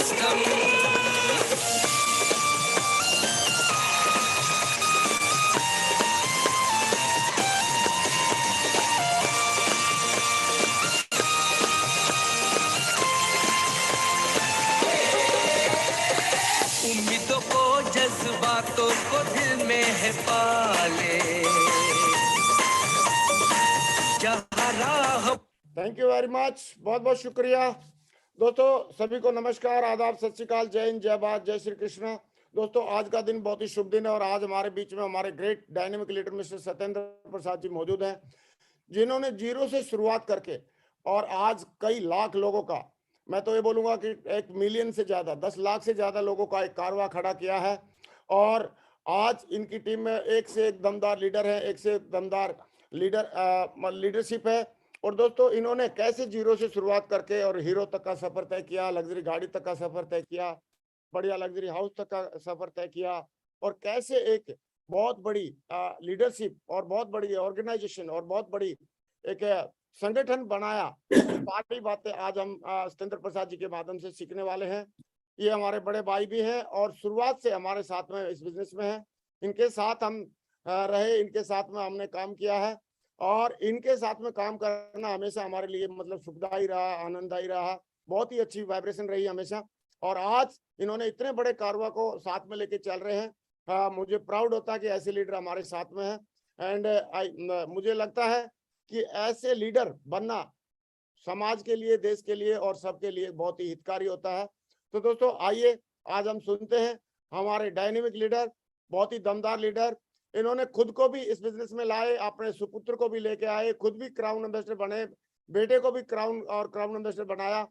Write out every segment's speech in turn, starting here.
उम्मीदों को जज्बातों को दिल में है पाले। थैंक यू वेरी मच, बहुत बहुत शुक्रिया दोस्तों। सभी को नमस्कार, आदाब, सत श्री अकाल, जय हिंद, जय भारत, जय श्री कृष्ण। दोस्तों आज का दिन बहुत ही शुभ दिन है और आज हमारे बीच में हमारे great dynamic leader mister Satyendra Prasad ji मौजूद हैं, जिन्होंने जीरो से शुरुआत करके और आज कई लाख लोगों का, मैं तो ये बोलूंगा कि 1 मिलियन से ज्यादा, 10 लाख से ज्यादा लोगों का एक कारवां खड़ा किया है। और आज इनकी टीम में एक से एक दमदार लीडर है, एक से एक दमदार लीडरशिप है। और दोस्तों इन्होंने कैसे जीरो से शुरुआत करके और हीरो तक का सफर तय किया, लग्जरी गाड़ी तक का सफर तय किया, बढ़िया लग्जरी हाउस तक का सफर तय किया, और कैसे एक बहुत बड़ी लीडरशिप और बहुत बड़ी ऑर्गेनाइजेशन और बहुत बड़ी एक संगठन बनाया, सारी बातें आज हम सत्येंद्र प्रसाद जी के माध्यम से सीखने वाले हैं। ये हमारे बड़े भाई भी हैं और शुरुआत से हमारे साथ में इस बिजनेस में हैं। इनके साथ हम रहे, इनके साथ में हमने काम किया है और इनके साथ में काम करना हमेशा हमारे लिए मतलब सुखदायी रहा, आनंददायी रहा, बहुत ही अच्छी वाइब्रेशन रही हमेशा। और आज इन्होंने इतने बड़े कारवा को साथ में लेके चल रहे हैं। मुझे प्राउड होता है कि ऐसे लीडर हमारे साथ में हैं। एंड मुझे लगता है कि ऐसे लीडर बनना समाज के लिए, देश के लिए और सबके लिए बहुत ही हितकारी होता है। तो दोस्तों आइए आज हम सुनते हैं हमारे डायनेमिक लीडर, बहुत ही दमदार लीडर। इन्होंने खुद को भी इस बिजनेस में लाए, अपने सुपुत्र को भी लेके आए, खुद भी क्राउन एम्बेसडर बने, बेटे को भी क्राउन एम्बेसडर बनाया।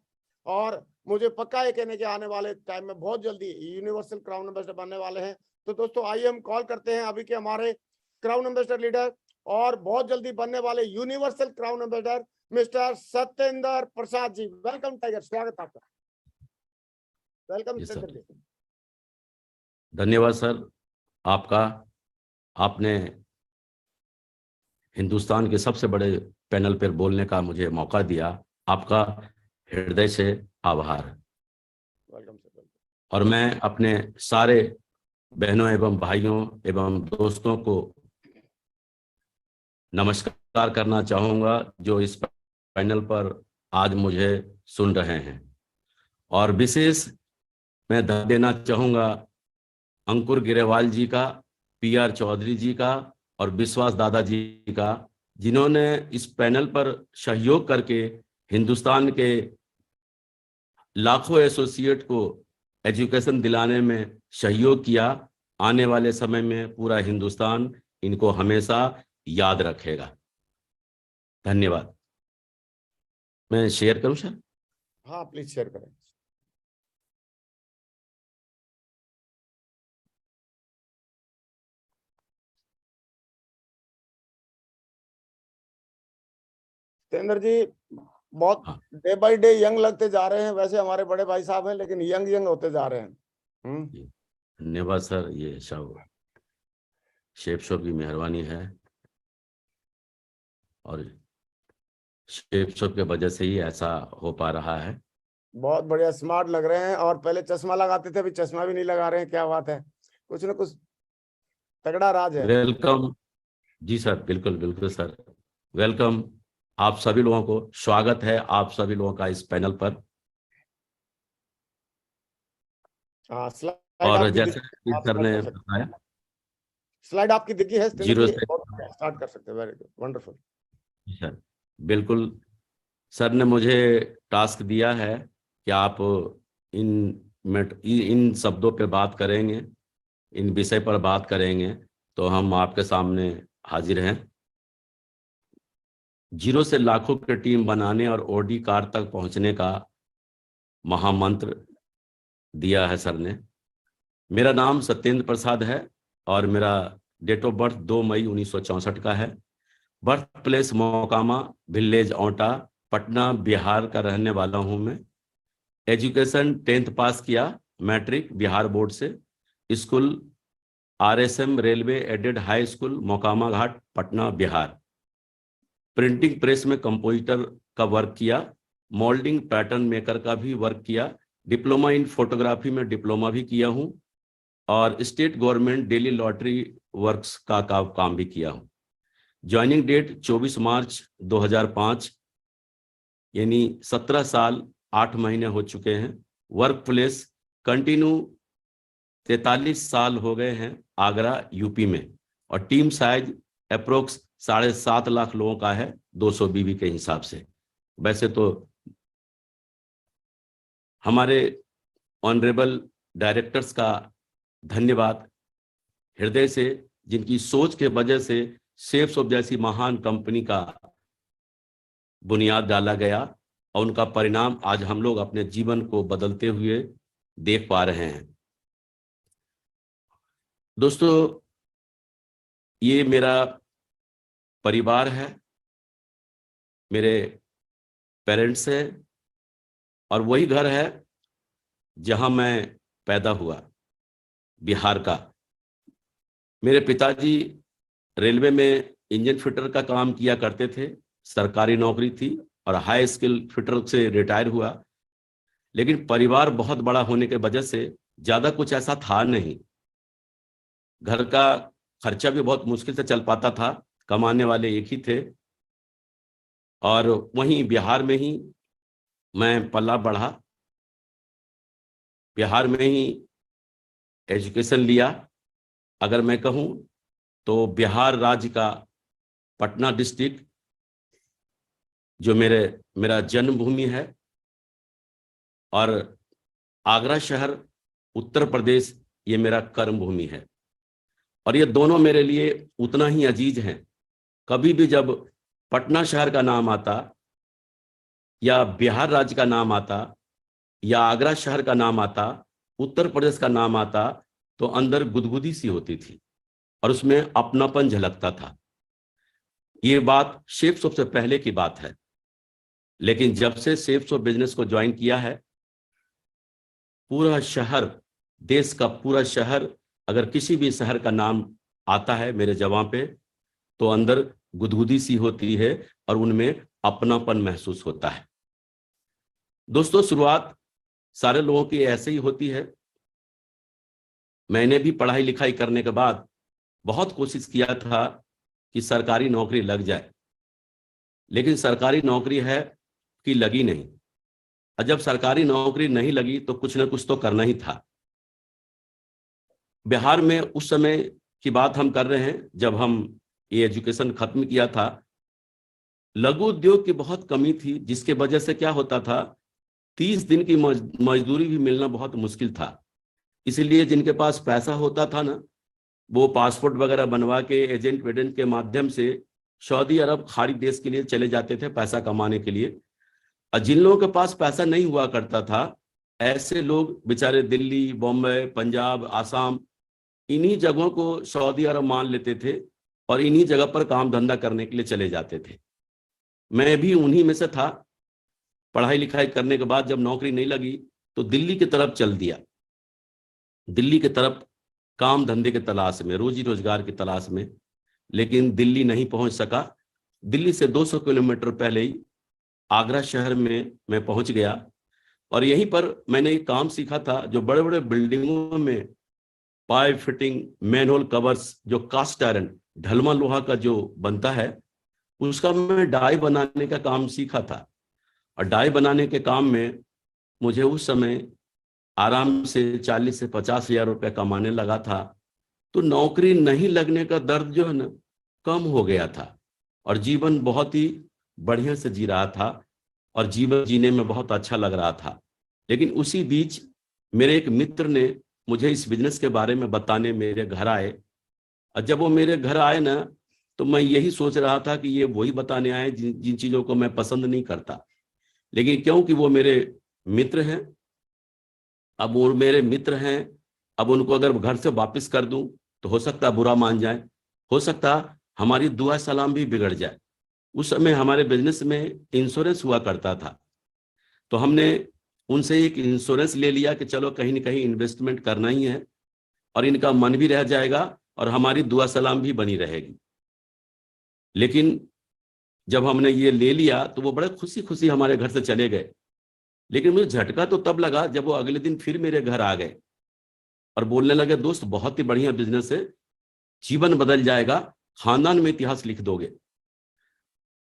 और मुझे पक्का है कहने के आने वाले टाइम में बहुत जल्दी यूनिवर्सल क्राउन एम्बेसडर बनने वाले हैं। तो दोस्तों आइए हम कॉल करते हैं अभी के हमारे क्राउन एम्बेसडर लीडर और बहुत जल्दी बनने वाले universal crown ambassador mister Satyendra Prasad ji. Welcome tiger, स्वागत आपका। वेलकम सत्येंद्र जी। धन्यवाद सर आपका। आपने हिंदुस्तान के सबसे बड़े पैनल पर बोलने का मुझे मौका दिया, आपका हृदय से आभार। Welcome sir. और मैं अपने सारे बहनों एवं भाइयों एवं दोस्तों को नमस्कार करना चाहूँगा जो इस पैनल पर आज मुझे सुन रहे हैं। और विशेष मैं धन्यवाद देना चाहूँगा अंकुर गिरेवाल जी का, PR चौधरी जी का और विश्वास दादाजी का, जिन्होंने इस पैनल पर सहयोग करके हिंदुस्तान के लाखों एसोसिएट को एजुकेशन दिलाने में सहयोग किया। आने वाले समय में पूरा हिंदुस्तान इनको हमेशा याद रखेगा। धन्यवाद। मैं शेयर करूं सर? हाँ प्लीज शेयर करें। सत्येंद्र जी बहुत डे बाय डे यंग लगते जा रहे हैं। वैसे हमारे बड़े भाई साहब हैं लेकिन यंग होते जा रहे हैं। धन्यवाद सर, ये सब शेफ शॉप की मेहरबानी है और शेफ शॉप के वजह से ही ऐसा हो पा रहा है। बहुत बढ़िया, स्मार्ट लग रहे हैं। और पहले चश्मा लगाते थे, अभी चश्मा भी नहीं लगा रहे हैं। क्या बात है, कुछ ना कुछ तगड़ा राज है। वेलकम जी सर, बिल्कुल बिल्कुल सर, वेलकम। आप सभी लोगों को स्वागत है, आप सभी लोगों का इस पैनल पर। हाँ, और जैसे सर ने बताया, स्लाइड आपकी दिखी है जीरो से स्टार्ट कर सकते हैं। Very good, wonderful sir. बिल्कुल, सर ने मुझे टास्क दिया है कि आप इन शब्दों पे बात करेंगे, इन विषय पर बात करेंगे, तो हम आपके सामने हाजिर हैं। जीरो से लाखों की टीम बनाने और ओडी कार तक पहुंचने का महामंत्र दिया है सर ने। मेरा नाम सत्येंद्र प्रसाद है और मेरा डेट ऑफ बर्थ 2 मई 1964 का है। Birth place Mokama, village Aunta, Patna, Bihar का रहने वाला हूं मैं। एजुकेशन 10th पास किया, मैट्रिक बिहार बोर्ड से। School RSM railway aided high school, Mokama Ghat, Patna, Bihar. Printing press में कंपोजिटर का वर्क किया, मोल्डिंग पैटर्न मेकर का भी वर्क किया, डिप्लोमा इन फोटोग्राफी में डिप्लोमा भी किया हूँ और state government daily lottery works का काम भी किया हूँ। ज्वाइनिंग डेट 24 मार्च 2005, यानी 17 साल 8 महीने हो चुके हैं। वर्क प्लेस कंटिन्यू 43 साल हो गए हैं आगरा यूपी में, और टीम साइज अप्रोक्स 7.5 लाख लोगों का है 200 बीबी के हिसाब से। वैसे तो हमारे ऑनरेबल डायरेक्टर्स का धन्यवाद हृदय से, जिनकी सोच के वजह से सेफ्सॉफ्ट जैसी महान कंपनी का बुनियाद डाला गया और उनका परिणाम आज हम लोग अपने जीवन को बदलते हुए देख पा रहे हैं। दोस्तों, ये मेरा परिवार है, मेरे पेरेंट्स हैं, और वही घर है जहां मैं पैदा हुआ, बिहार का। मेरे पिताजी रेलवे में इंजन फिटर का काम किया करते थे, सरकारी नौकरी थी, और हाई स्किल फिटर से रिटायर हुआ। लेकिन परिवार बहुत बड़ा होने के वजह से ज्यादा कुछ ऐसा था नहीं, घर का खर्चा भी बहुत मुश्किल से चल पाता था, कमाने वाले एक ही थे। और वहीं बिहार में ही मैं पला बढ़ा, बिहार में ही एजुकेशन लिया। अगर मैं कहूं तो बिहार राज्य का पटना डिस्ट्रिक्ट जो मेरा जन्मभूमि है, और आगरा शहर उत्तर प्रदेश ये मेरा कर्म भूमि है, और ये दोनों मेरे लिए उतना ही अजीज हैं। कभी भी जब पटना शहर का नाम आता, या बिहार राज्य का नाम आता, या आगरा शहर का नाम आता, उत्तर प्रदेश का नाम आता, तो अंदर गुदगुदी सी होती थी और उसमें अपनापन झलकता था। ये बात सेफ्सॉफ्ट से पहले की बात है, लेकिन जब से सेफ्सॉफ्ट बिजनेस को ज्वाइन किया है, पूरा शहर, देश का पूरा शहर, अगर किसी भी शहर का नाम आता है मेरे जवां पे, तो अंदर गुदगुदी सी होती है और उनमें अपनापन महसूस होता है। दोस्तों, शुरुआत सारे लोगों की ऐसे ही होती है। मैंने भी पढ़ाई लिखाई करने के बाद बहुत कोशिश किया था कि सरकारी नौकरी लग जाए, लेकिन सरकारी नौकरी है कि लगी नहीं। और जब सरकारी नौकरी नहीं लगी तो कुछ ना कुछ तो करना ही था। बिहार में उस समय की बात हम कर रहे हैं जब हम ये एजुकेशन खत्म किया था। लघु उद्योग की बहुत कमी थी, जिसके वजह से क्या होता था, 30 दिन की मजदूरी भी मिलना बहुत मुश्किल था। इसलिए जिनके पास पैसा होता था ना, वो पासपोर्ट वगैरह बनवा के एजेंट वेजेंट के माध्यम से सऊदी अरब खाड़ी देश के लिए चले जाते थे पैसा कमाने के लिए। और जिन लोगों के पास पैसा नहीं हुआ करता था, ऐसे लोग बेचारे दिल्ली, बॉम्बे, पंजाब, आसाम, इन्हीं जगहों को सऊदी अरब मान लेते थे और इन्हीं जगह पर काम धंधा करने के लिए चले जाते थे। मैं भी उन्हीं में से था। पढ़ाई लिखाई करने के बाद जब नौकरी नहीं लगी तो दिल्ली की तरफ चल दिया, दिल्ली की तरफ काम धंधे के तलाश में, रोजी रोजगार की तलाश में। लेकिन दिल्ली नहीं पहुंच सका। दिल्ली से 200 किलोमीटर पहले ही आगरा शहर में मैं पहुंच गया, और यहीं पर मैंने एक काम सीखा था। जो बड़े बड़े बिल्डिंगों में पाइप फिटिंग, मैनहोल कवर्स, जो कास्ट आयरन, ढलमा लोहा का जो बनता है, उसका मैं डाई बनाने का काम सीखा था। और डाई बनाने के काम में मुझे उस समय आराम से 40 से 50 हजार रुपये कमाने लगा था। तो नौकरी नहीं लगने का दर्द जो है ना, कम हो गया था, और जीवन बहुत ही बढ़िया से जी रहा था, और जीवन जीने में बहुत अच्छा लग रहा था। लेकिन उसी बीच मेरे एक मित्र ने मुझे इस बिजनेस के बारे में बताने मेरे घर आए। और जब वो मेरे घर आए ना, तो मैं यही सोच रहा था कि ये वही बताने आए जिन चीजों को मैं पसंद नहीं करता। लेकिन क्योंकि वो मेरे मित्र हैं, अब वो मेरे मित्र हैं, अब उनको अगर घर से वापस कर दूं तो हो सकता बुरा मान जाए, हो सकता हमारी दुआ सलाम भी बिगड़ जाए। उस समय हमारे बिजनेस में इंश्योरेंस हुआ करता था, तो हमने उनसे एक इंश्योरेंस ले लिया कि चलो कहीं ना कहीं इन्वेस्टमेंट करना ही है, और इनका मन भी रह जाएगा और हमारी दुआ सलाम भी बनी रहेगी। लेकिन जब हमने ये ले लिया तो वो बड़े खुशी खुशी हमारे घर से चले गए। लेकिन मुझे झटका तो तब लगा जब वो अगले दिन फिर मेरे घर आ गए और बोलने लगे, दोस्त बहुत ही बढ़िया बिजनेस है, जीवन बदल जाएगा, खानदान में इतिहास लिख दोगे।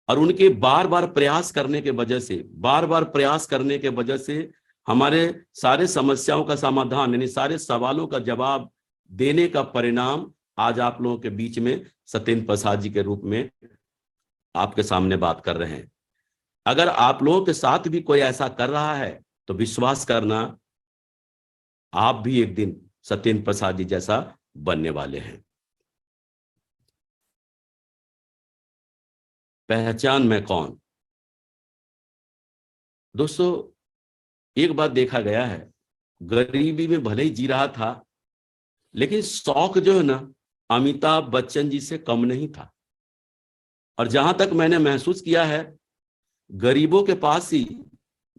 और उनके बार बार प्रयास करने के वजह से, बार बार प्रयास करने के वजह से हमारे सारे समस्याओं का समाधान, यानी सारे सवालों का जवाब देने का परिणाम आज आप लोगों के बीच में सत्येंद्र प्रसाद जी के रूप में आपके सामने बात कर रहे हैं। अगर आप लोगों के साथ भी कोई ऐसा कर रहा है तो विश्वास करना, आप भी एक दिन सत्येंद्र प्रसाद जी जैसा बनने वाले हैं। पहचान मैं कौन? दोस्तों, एक बात देखा गया है, गरीबी में भले ही जी रहा था, लेकिन शौक जो है ना, अमिताभ बच्चन जी से कम नहीं था। और जहां तक मैंने महसूस किया है, गरीबों के पास ही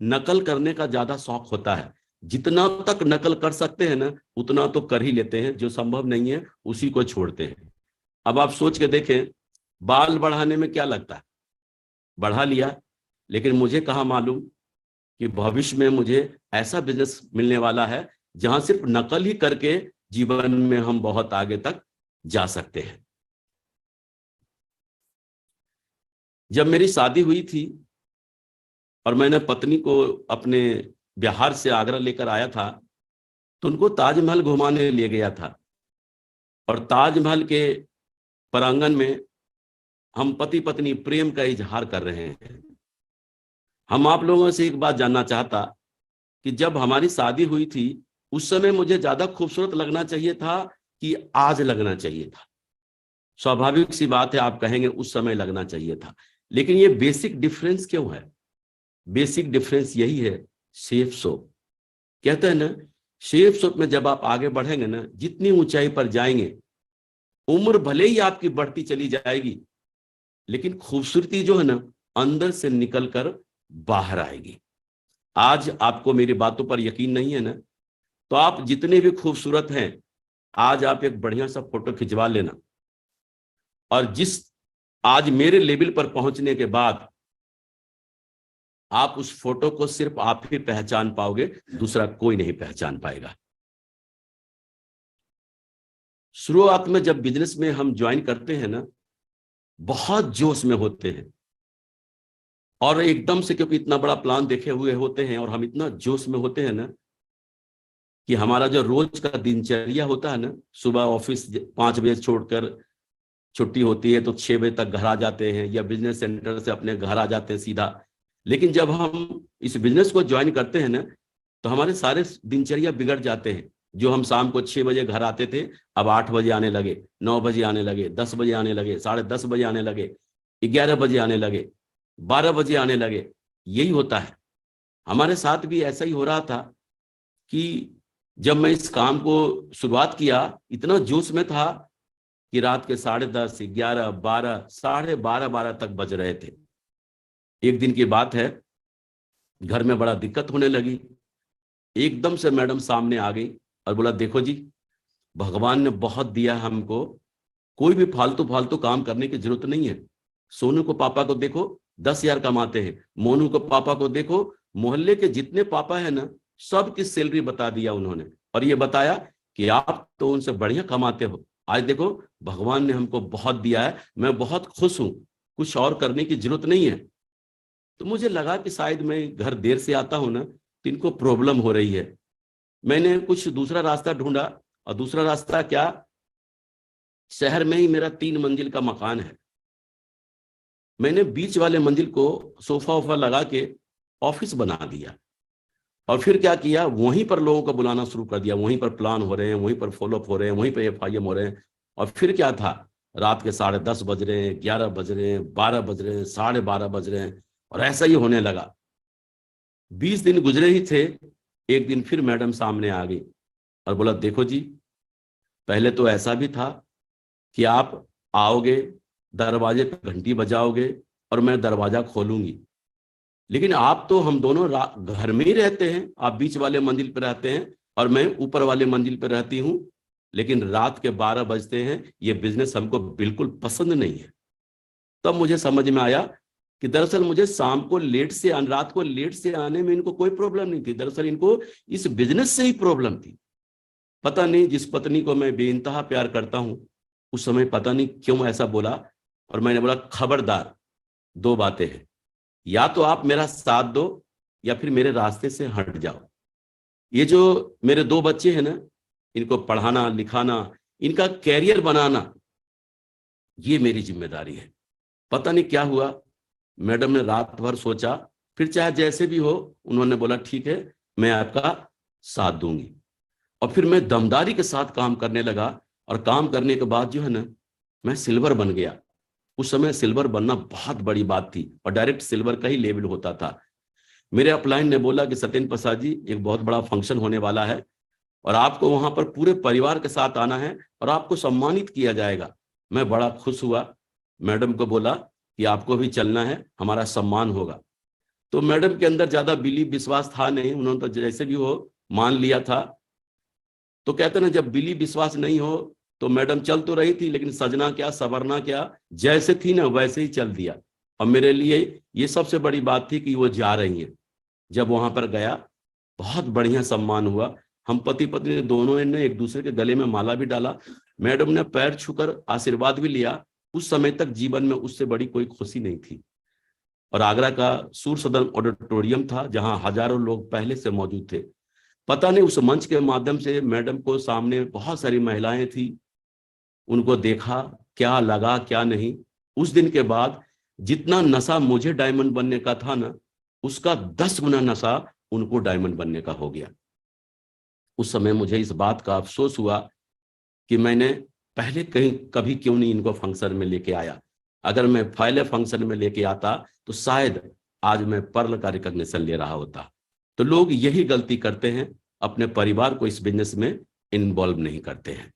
नकल करने का ज्यादा शौक होता है। जितना तक नकल कर सकते हैं ना, उतना तो कर ही लेते हैं, जो संभव नहीं है उसी को छोड़ते हैं। अब आप सोच के देखें, बाल बढ़ाने में क्या लगता है, बढ़ा लिया, लेकिन मुझे कहाँ मालूम कि भविष्य में मुझे ऐसा बिजनेस मिलने वाला है जहां सिर्फ नकल ही करके जीवन में हम बहुत आगे तक जा सकते हैं। जब मेरी शादी हुई थी और मैंने पत्नी को अपने बिहार से आगरा लेकर आया था, तो उनको ताजमहल घुमाने ले गया था। और ताजमहल के प्रांगण में हम पति पत्नी प्रेम का इजहार कर रहे हैं। हम आप लोगों से एक बात जानना चाहता कि जब हमारी शादी हुई थी, उस समय मुझे ज्यादा खूबसूरत लगना चाहिए था कि आज लगना चाहिए था? स्वाभाविक सी बात है, आप कहेंगे उस समय लगना चाहिए था। लेकिन ये बेसिक डिफरेंस क्यों है? बेसिक डिफरेंस यही है, सेफ सोप। कहते हैं ना, सेफ सोप में जब आप आगे बढ़ेंगे ना, जितनी ऊंचाई पर जाएंगे, उम्र भले ही आपकी बढ़ती चली जाएगी, लेकिन खूबसूरती जो है ना, अंदर से निकल कर बाहर आएगी। आज आपको मेरी बातों पर यकीन नहीं है ना, तो आप जितने भी खूबसूरत हैं, आज आप एक बढ़िया सा फोटो खिंचवा लेना, और जिस आज मेरे लेवल पर पहुंचने के बाद आप उस फोटो को सिर्फ आप ही पहचान पाओगे, दूसरा कोई नहीं पहचान पाएगा। शुरुआत में जब बिजनेस में हम ज्वाइन करते हैं ना, बहुत जोश में होते हैं, और एकदम से, क्योंकि इतना बड़ा प्लान देखे हुए होते हैं और हम इतना जोश में होते हैं ना, कि हमारा जो रोज का दिनचर्या होता है ना, सुबह ऑफिस 5 बजे छोड़कर छुट्टी होती है तो 6 बजे तक घर आ जाते हैं, या बिजनेस सेंटर से अपने घर आ जाते हैं सीधा। लेकिन जब हम इस बिजनेस को ज्वाइन करते हैं ना, तो हमारे सारे दिनचर्या बिगड़ जाते हैं। जो हम शाम को 6 बजे घर आते थे, अब 8 बजे आने लगे, 9 बजे आने लगे, 10 बजे आने लगे, 10:30 बजे आने लगे, 11 बजे आने लगे, 12 बजे आने लगे। यही होता है, हमारे साथ भी ऐसा ही हो रहा था कि जब मैं इस काम को शुरुआत किया, इतना जोश में था कि रात के 10:30, 11, 12, 12:30 तक बज रहे थे। एक दिन की बात है, घर में बड़ा दिक्कत होने लगी। एकदम से मैडम सामने आ गई और बोला, देखो जी, भगवान ने बहुत दिया हमको, कोई भी फालतू फालतू काम करने की जरूरत नहीं है। सोनू को पापा को देखो, 10,000 कमाते हैं। मोनू को पापा को देखो, मोहल्ले के जितने पापा है ना, सबकी सैलरी बता दिया उन्होंने, और ये बताया कि आप तो उनसे बढ़िया कमाते हो। आज देखो, भगवान ने हमको बहुत दिया है, मैं बहुत खुश हूं, कुछ और करने की जरूरत नहीं है। तो मुझे लगा कि शायद मैं घर देर से आता हूं ना, तो इनको प्रॉब्लम हो रही है। मैंने कुछ दूसरा रास्ता ढूंढा, और दूसरा रास्ता क्या, शहर में ही मेरा 3 मंजिल का मकान है। मैंने बीच वाले मंजिल को सोफा वोफा लगा के ऑफिस बना दिया, और फिर क्या किया, वहीं पर लोगों को बुलाना शुरू कर दिया। वहीं पर प्लान हो रहे हैं, वहीं पर फॉलोअप हो रहे हैं, वहीं पर FIM हो रहे हैं। और फिर क्या था, रात के 10:30 बज रहे हैं, 11 बज रहे हैं, 12 बज रहे हैं, 12:30 बज रहे हैं, और ऐसा ही होने लगा। 20 दिन गुजरे ही थे, एक दिन फिर मैडम सामने आ गई और बोला, देखो जी, पहले तो ऐसा भी था कि आप आओगे, दरवाजे पे घंटी बजाओगे और मैं दरवाजा खोलूंगी, लेकिन आप तो, हम दोनों घर में ही रहते हैं, आप बीच वाले मंजिल पे रहते हैं और मैं ऊपर वाले मंजिल पे रहती हूँ, लेकिन रात के 12 बजते हैं, ये बिजनेस हमको बिल्कुल पसंद नहीं है। तब मुझे समझ में आया कि दरअसल मुझे शाम को लेट से, रात को लेट से आने में इनको कोई प्रॉब्लम नहीं थी, दरअसल इनको इस बिजनेस से ही प्रॉब्लम थी। पता नहीं, जिस पत्नी को मैं बेइंतहा प्यार करता हूं, उस समय पता नहीं क्यों ऐसा बोला, और मैंने बोला खबरदार, दो बातें हैं, या तो आप मेरा साथ दो या फिर मेरे रास्ते से हट जाओ। ये जो मेरे दो बच्चे हैं ना, इनको पढ़ाना लिखाना, इनका कैरियर बनाना, ये मेरी जिम्मेदारी है। पता नहीं क्या हुआ, मैडम ने रात भर सोचा, फिर चाहे जैसे भी हो, उन्होंने बोला ठीक है, मैं आपका साथ दूंगी। और फिर मैं दमदारी के साथ काम करने लगा, और काम करने के बाद जो है ना, मैं सिल्वर बन गया। उस समय सिल्वर बनना बहुत बड़ी बात थी, और डायरेक्ट सिल्वर का ही लेवल होता था। मेरे अपलाइन ने बोला कि सत्येंद्र प्रसाद जी, एक बहुत बड़ा फंक्शन होने वाला है और आपको वहां पर पूरे परिवार के साथ आना है और आपको सम्मानित किया जाएगा। मैं बड़ा खुश हुआ, मैडम को बोला कि आपको भी चलना है, हमारा सम्मान होगा। तो मैडम के अंदर ज्यादा बिलीव विश्वास था नहीं, उन्होंने तो जैसे भी हो मान लिया था। तो कहते ना, जब बिलीव विश्वास नहीं हो तो मैडम चल तो रही थी, लेकिन सजना क्या सवरना क्या, जैसे थी ना वैसे ही चल दिया। और मेरे लिए ये सबसे बड़ी बात थी कि वो जा रही हैं। जब वहां पर गया, बहुत बढ़िया सम्मान हुआ। हम पति पत्नी दोनों ने एक दूसरे के गले में माला भी डाला, मैडम ने पैर छूकर आशीर्वाद भी लिया। उस समय तक जीवन में उससे बड़ी कोई खुशी नहीं थी। और आगरा का सूर सदन ऑडिटोरियम था, जहां हजारों लोग पहले से मौजूद थे। पता नहीं उस मंच के माध्यम से मैडम को सामने बहुत सारी महिलाएं थी, उनको देखा, क्या लगा क्या नहीं। उस दिन के बाद जितना नशा मुझे डायमंड बनने का था ना, उसका 10 गुना नशा उनको डायमंड बनने का हो गया। उस समय मुझे इस बात का अफसोस हुआ कि मैंने पहले कभी क्यों नहीं इनको फंक्शन में लेके आया। अगर मैं पहले फंक्शन में लेके आता तो शायद आज मैं पर्ल का रिकॉग्निशन ले रहा होता। तो लोग यही गलती करते हैं, अपने परिवार को इस बिजनेस में इन्वॉल्व नहीं करते हैं।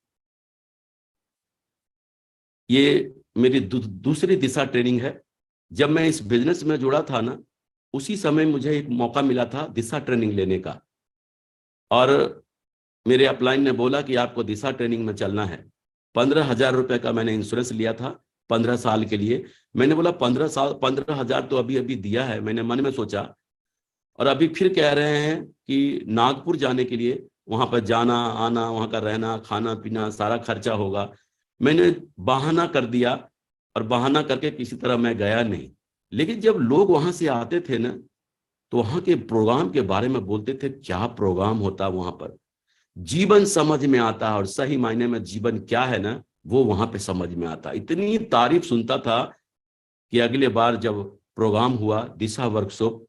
ये मेरी दूसरी दिशा ट्रेनिंग है। जब मैं इस बिजनेस में जुड़ा था ना, उसी समय मुझे एक मौका मिला था दिशा ट्रेनिंग लेने का, और मेरे अपलाइन ने बोला कि आपको दिशा ट्रेनिंग में चलना है। 15,000 रुपए का मैंने इंश्योरेंस लिया था 15 साल के लिए। मैंने बोला 15,000 तो अभी अभी दिया है, मैंने मन में सोचा। और अभी फिर कह रहे हैं कि नागपुर जाने के लिए, वहां पर जाना आना, वहां का रहना खाना पीना सारा खर्चा होगा। मैंने बहाना कर दिया, और बहाना करके किसी तरह मैं गया नहीं। लेकिन जब लोग वहां से आते थे ना, तो वहां के प्रोग्राम के बारे में बोलते थे, क्या प्रोग्राम होता वहां पर, जीवन समझ में आता है। और सही मायने में जीवन क्या है ना, वो वहां पे समझ में आता। इतनी तारीफ सुनता था कि अगले बार जब प्रोग्राम हुआ दिशा वर्कशॉप,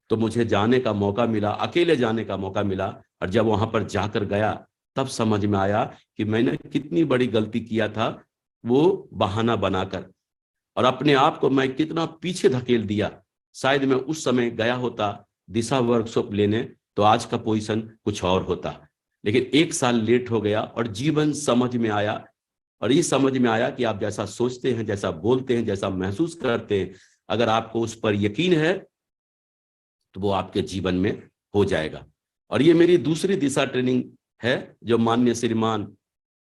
तो मुझे जाने का मौका मिला, अकेले जाने का मौका मिला। और जब वहां पर जाकर गया, तब समझ में आया कि मैंने कितनी बड़ी गलती किया था, वो बहाना बनाकर, और अपने आप को मैं कितना पीछे धकेल दिया। शायद मैं उस समय गया होता दिशा वर्कशॉप लेने, तो आज का पोजीशन कुछ और होता। लेकिन 1 साल लेट हो गया, और जीवन समझ में आया। और ये समझ में आया कि आप जैसा सोचते हैं, जैसा बोलते हैं, जैसा महसूस करते हैं, अगर आपको उस पर यकीन है तो वो आपके जीवन में हो जाएगा। और ये मेरी दूसरी दिशा ट्रेनिंग है, जो माननीय श्रीमान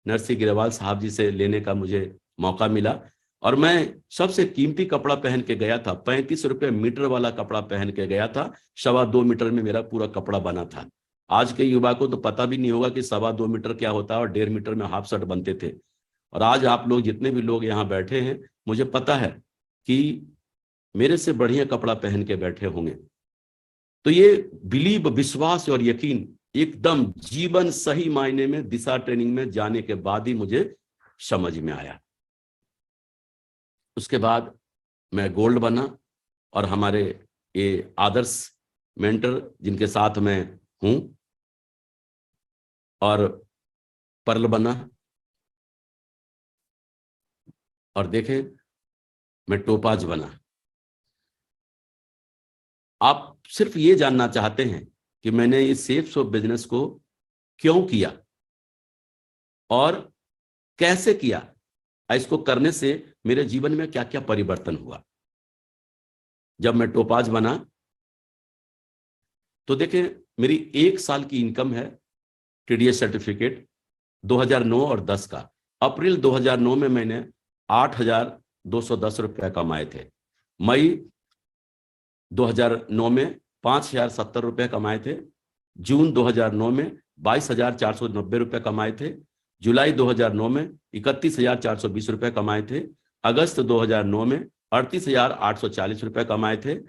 नरसिंह गिरवाल साहब जी से लेने का मुझे मौका मिला। और मैं सबसे कीमती कपड़ा पहन के गया था, 35 रुपए मीटर वाला कपड़ा पहन के गया था। 2.25 मीटर में मेरा पूरा कपड़ा बना था। आज के युवा को तो पता भी नहीं होगा कि 2.25 मीटर क्या होता है, और 1.5 मीटर में हाफ शर्ट बनते थे। और आज आप लोग जितने भी लोग यहाँ बैठे हैं, मुझे पता है कि मेरे से बढ़िया कपड़ा पहन के बैठे होंगे। तो ये बिलीव, विश्वास और यकीन एकदम जीवन सही मायने में दिशा ट्रेनिंग में जाने के बाद ही मुझे समझ में आया। उसके बाद मैं गोल्ड बना, और हमारे ये आदर्श मेंटर जिनके साथ मैं हूं, और पर्ल बना। और देखें, मैं टोपाज बना। आप सिर्फ ये जानना चाहते हैं कि मैंने इस सेफ सोप बिजनेस को क्यों किया और कैसे किया, इसको करने से मेरे जीवन में क्या क्या परिवर्तन हुआ। जब मैं टोपाज बना, तो देखें, मेरी 1 साल की इनकम है, टीडीएस सर्टिफिकेट 2009 और 10 का। अप्रैल 2009 में मैंने 8,210 रुपए कमाए थे। मई 2009 में 5,070 रुपए कमाए थे। जून 2009 में 22,490 रुपए कमाए थे। जुलाई 2009 में 31,420 रुपए कमाए थे। अगस्त 2009 में 38,840 रुपए कमाए थे।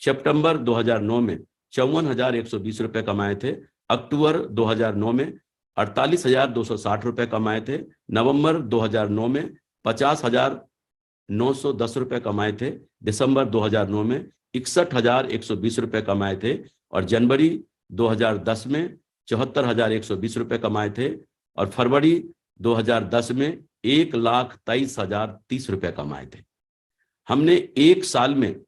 सितंबर 2009 में 54,120 रुपए कमाए थे। अक्टूबर 2009 में 48,260 रुपए कमाए थे। नवंबर 2009 में 50,910 रुपए कमाए थे। दिसंबर 2009 में 61,120 रुपए कमाए थे। और जनवरी 2010 में 74,120 रुपए कमाए थे। और फरवरी 2010 में 1,23,030 रुपए कमाए थे। हमने एक साल में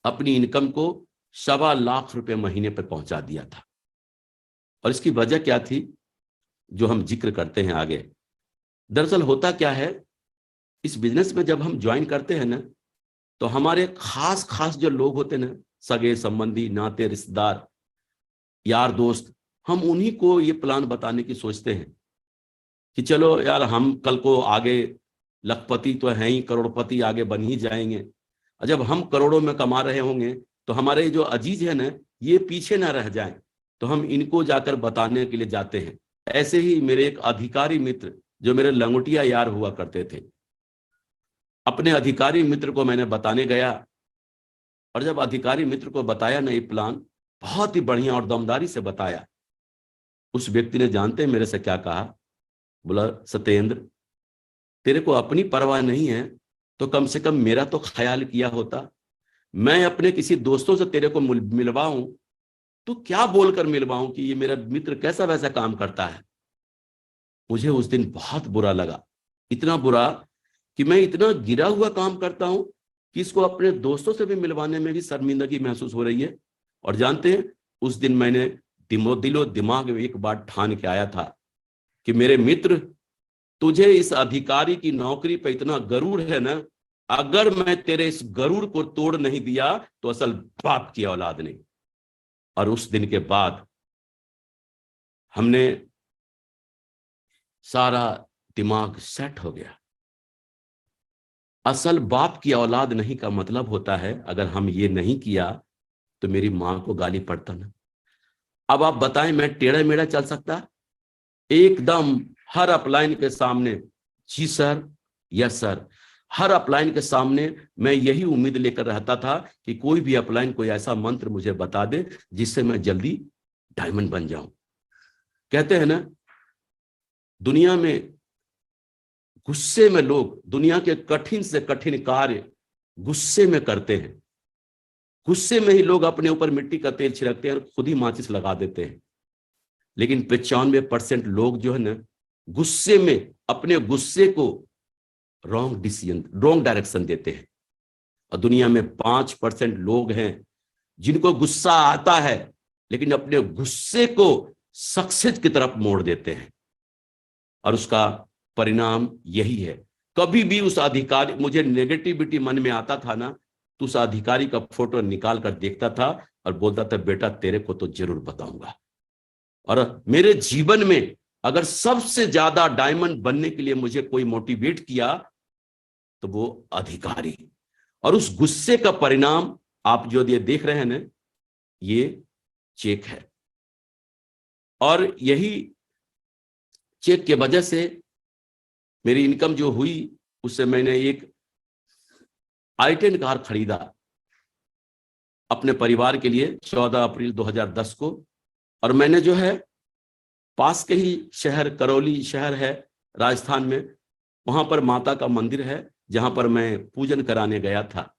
अपनी इनकम को 1.25 लाख रुपए महीने पर पहुंचा दिया था। और इसकी वजह क्या थी, जो हम जिक्र करते हैं आगे। दरअसल होता क्या है, इस बिजनेस में जब हम ज्वाइन करते हैं ना, तो हमारे खास खास जो लोग होते हैं ना, सगे संबंधी, नाते, रिश्तेदार, यार दोस्त, हम उन्हीं को ये प्लान बताने की सोचते हैं कि चलो यार, हम कल को आगे लखपति तो हैं ही, करोड़पति आगे बन ही जाएंगे। और जब हम करोड़ों में कमा रहे होंगे तो हमारे जो अजीज है ना, ये पीछे ना रह जाएं, तो हम इनको जाकर बताने के लिए जाते हैं। ऐसे ही मेरे एक अधिकारी मित्र, जो मेरे लंगोटिया यार हुआ करते थे, अपने अधिकारी मित्र को मैंने बताने गया। और जब अधिकारी मित्र को बताया ना ये प्लान, बहुत ही बढ़िया और दमदारी से बताया, उस व्यक्ति ने जानते हैं मेरे से क्या कहा? बोला, सत्येंद्र, तेरे को अपनी परवाह नहीं है तो कम से कम मेरा तो ख्याल किया होता। मैं अपने किसी दोस्तों से तेरे को मिलवाऊं तो क्या बोलकर मिलवाऊं कि ये मेरा मित्र कैसा वैसा काम करता है। मुझे उस दिन बहुत बुरा लगा, इतना बुरा कि मैं इतना गिरा हुआ काम करता हूं कि इसको अपने दोस्तों से भी मिलवाने में भी शर्मिंदगी महसूस हो रही है। और जानते हैं, उस दिन मैंने दिलो दिमाग में एक बात ठान के आया था कि मेरे मित्र, तुझे इस अधिकारी की नौकरी पे इतना गरूर है ना, अगर मैं तेरे इस गरूर को तोड़ नहीं दिया तो असल बाप की औलाद नहीं। और उस दिन के बाद हमने सारा दिमाग सेट हो गया। असल बाप की औलाद नहीं का मतलब होता है, अगर हम ये नहीं किया तो मेरी मां को गाली पड़ता ना। अब आप बताएं, मैं टेढ़ा मेढ़ा चल सकता? एकदम हर अपलाइन के सामने जी सर, यस सर, हर अपलाइन के सामने मैं यही उम्मीद लेकर रहता था कि कोई भी अपलाइन कोई ऐसा मंत्र मुझे बता दे जिससे मैं जल्दी डायमंड बन जाऊं। कहते हैं ना, दुनिया में गुस्से में लोग दुनिया के कठिन से कठिन कार्य गुस्से में करते हैं। गुस्से में ही लोग अपने ऊपर मिट्टी का तेल छिड़कते हैं और खुद ही माचिस लगा देते हैं। लेकिन 95% लोग जो है ना, गुस्से में अपने गुस्से को रॉन्ग डिसीजन, रॉन्ग डायरेक्शन देते हैं। और दुनिया में 5% लोग हैं जिनको गुस्सा आता है लेकिन अपने गुस्से को सक्सेस की तरफ मोड़ देते हैं। और उसका परिणाम यही है। कभी भी उस अधिकारी, मुझे नेगेटिविटी मन में आता था ना, तो उस अधिकारी का फोटो निकाल कर देखता था और बोलता था, बेटा तेरे को तो जरूर बताऊंगा। और मेरे जीवन में अगर सबसे ज्यादा डायमंड बनने के लिए मुझे कोई मोटिवेट किया तो वो अधिकारी। और उस गुस्से का परिणाम आप जो ये देख रहे हैं ना, ये चेक है। और यही चेक के वजह से मेरी इनकम जो हुई, उससे मैंने एक i10 कार खरीदा अपने परिवार के लिए 14 अप्रैल 2010 को। और मैंने जो है पास के ही शहर, करौली शहर है राजस्थान में, वहां पर माता का मंदिर है जहां पर मैं पूजन कराने गया था।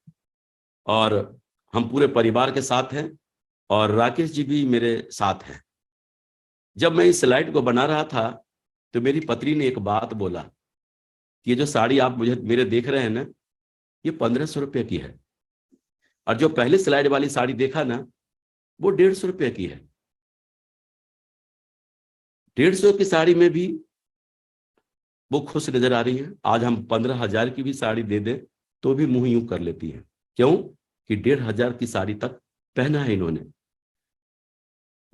और हम पूरे परिवार के साथ हैं और राकेश जी भी मेरे साथ हैं। जब मैं इस स्लाइड को बना रहा था तो मेरी पत्नी ने एक बात बोला कि ये जो साड़ी आप मेरे देख रहे हैं ना, ये 1500 रुपये की है। और जो पहले स्लाइड वाली साड़ी देखा ना, वो 150 रुपये की है। 150 की साड़ी में भी वो खुश नजर आ रही है। आज हम 15,000 की भी साड़ी दे दें तो भी मुंह यूं कर लेती है। क्यों? कि 1,500 की साड़ी तक पहना है इन्होंने।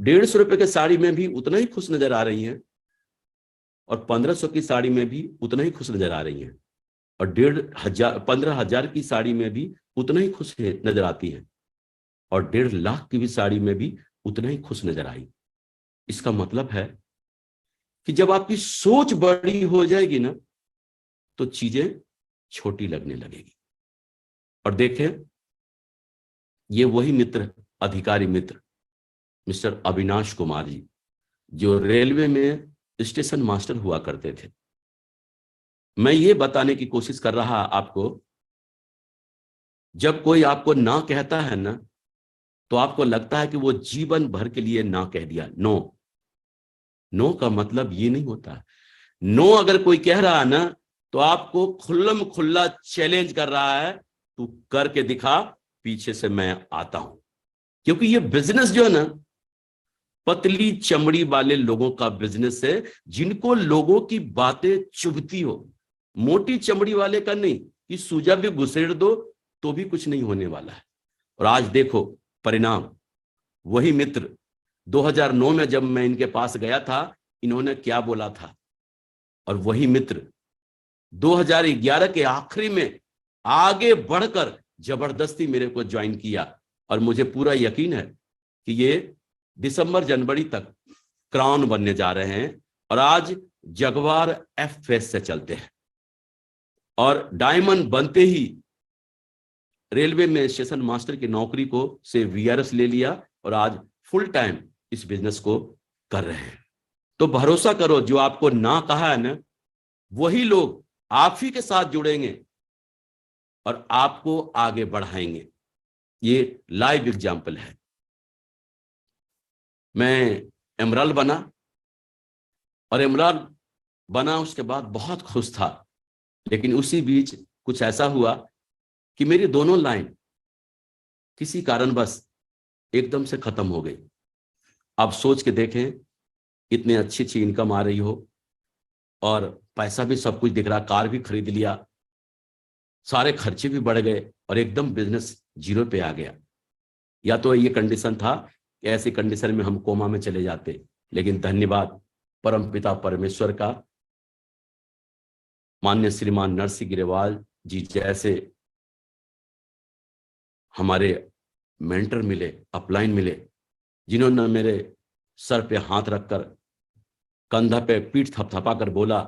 150 रुपए की साड़ी में भी उतना ही खुश नजर आ रही हैं और 1500 की साड़ी में भी उतना ही खुश नजर आ रही हैं। और 1500 15,000 की साड़ी में भी उतना ही खुश नजर आती है, और 1.5 लाख की भी साड़ी में भी उतना ही खुश नजर आई। इसका मतलब है कि जब आपकी सोच बड़ी हो जाएगी ना, तो चीजें छोटी लगने लगेगी। और देखें, ये वही मित्र, अधिकारी मित्र मिस्टर अविनाश कुमार जी, जो रेलवे में स्टेशन मास्टर हुआ करते थे। मैं ये बताने की कोशिश कर रहा आपको, जब कोई आपको ना कहता है ना, तो आपको लगता है कि वो जीवन भर के लिए ना कह दिया। नो, नो का मतलब ये नहीं होता। नो अगर कोई कह रहा है ना, तो आपको खुल्लम खुल्ला चैलेंज कर रहा है, तू करके दिखा, पीछे से मैं आता हूं। क्योंकि ये बिजनेस जो है ना, पतली चमड़ी वाले लोगों का बिजनेस है, जिनको लोगों की बातें चुभती हो। मोटी चमड़ी वाले का नहीं, कि सूजा भी घुसेड़ दो तो भी कुछ नहीं होने वाला है। और आज देखो परिणाम। वही मित्र 2009 में जब मैं इनके पास गया था, इन्होंने क्या बोला था, और वही मित्र 2011 के आखिरी में आगे बढ़कर जबरदस्ती मेरे को ज्वाइन किया। और मुझे पूरा यकीन है कि ये दिसंबर जनवरी तक क्राउन बनने जा रहे हैं, और आज जगवार एफ से चलते हैं, और डायमंड बनते ही रेलवे में स्टेशन मास्टर की नौकरी को से वीआरएस ले लिया, और आज फुल टाइम इस बिजनेस को कर रहे हैं। तो भरोसा करो, जो आपको ना कहा है ना, वही लोग आप ही के साथ जुड़ेंगे और आपको आगे बढ़ाएंगे। ये लाइव एग्जाम्पल है। मैं एमराल्ड बना, और एमराल्ड बना उसके बाद बहुत खुश था, लेकिन उसी बीच कुछ ऐसा हुआ कि मेरी दोनों लाइन किसी कारणवश एकदम से खत्म हो गई। अब सोच के देखें, इतनी अच्छी अच्छी इनकम आ रही हो, और पैसा भी सब कुछ दिख रहा, कार भी खरीद लिया, सारे खर्चे भी बढ़ गए, और एकदम बिजनेस जीरो पे आ गया। या तो ये कंडीशन था कि ऐसी कंडीशन में हम कोमा में चले जाते, लेकिन धन्यवाद परमपिता परमेश्वर का, माननीय श्रीमान नरसिंह गिरेवाल जी जैसे हमारे मेंटर मिले, अपलाइन मिले, जिन्होंने मेरे सर पे हाथ रखकर, कंधा पे पीठ थपथपा कर बोला,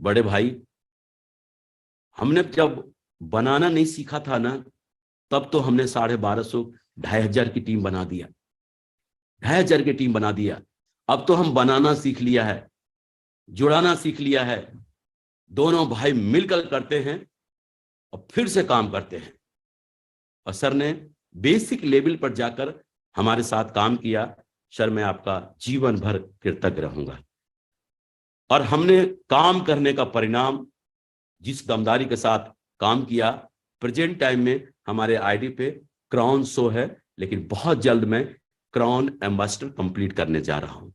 बड़े भाई, हमने जब बनाना नहीं सीखा था ना, तब तो हमने 1250 2,500 की टीम बना दिया, 2,500 की टीम बना दिया। अब तो हम बनाना सीख लिया है, जुड़ाना सीख लिया है, दोनों भाई मिलकर करते हैं और फिर से काम करते हैं। और सर ने बेसिक लेवल पर जाकर हमारे साथ काम किया। सर, मैं आपका जीवन भर कृतज्ञ रहूंगा। और हमने काम करने का परिणाम, जिस दमदारी के साथ काम किया, प्रेजेंट टाइम में हमारे आईडी पे क्राउन शो है, लेकिन बहुत जल्द मैं क्राउन एम्बेसडर कंप्लीट करने जा रहा हूं।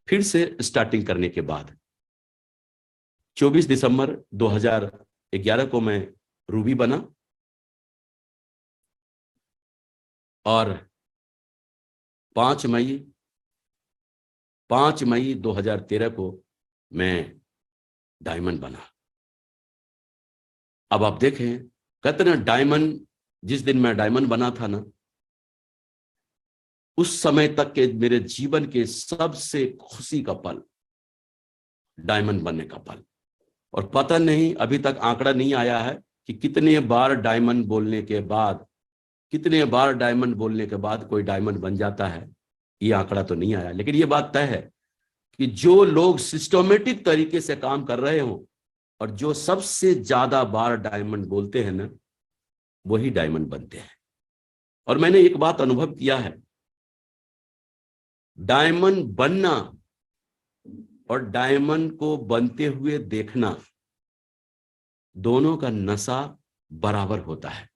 फिर से स्टार्टिंग करने के बाद 24 दिसंबर 2011 को मैं रूबी बना, और 5 मई 2013 को मैं डायमंड बना। अब आप देखें, कहते ना डायमंड, जिस दिन मैं डायमंड बना था ना, उस समय तक के मेरे जीवन के सबसे खुशी का पल डायमंड बनने का पल। और पता नहीं, अभी तक आंकड़ा नहीं आया है कि कितने बार डायमंड बोलने के बाद, कितने बार डायमंड बोलने के बाद कोई डायमंड बन जाता है। ये आंकड़ा तो नहीं आया, लेकिन ये बात तय है कि जो लोग सिस्टमेटिक तरीके से काम कर रहे हो, और जो सबसे ज्यादा बार डायमंड बोलते हैं ना, वही डायमंड बनते हैं। और मैंने एक बात अनुभव किया है, डायमंड बनना और डायमंड को बनते हुए देखना, दोनों का नशा बराबर होता है।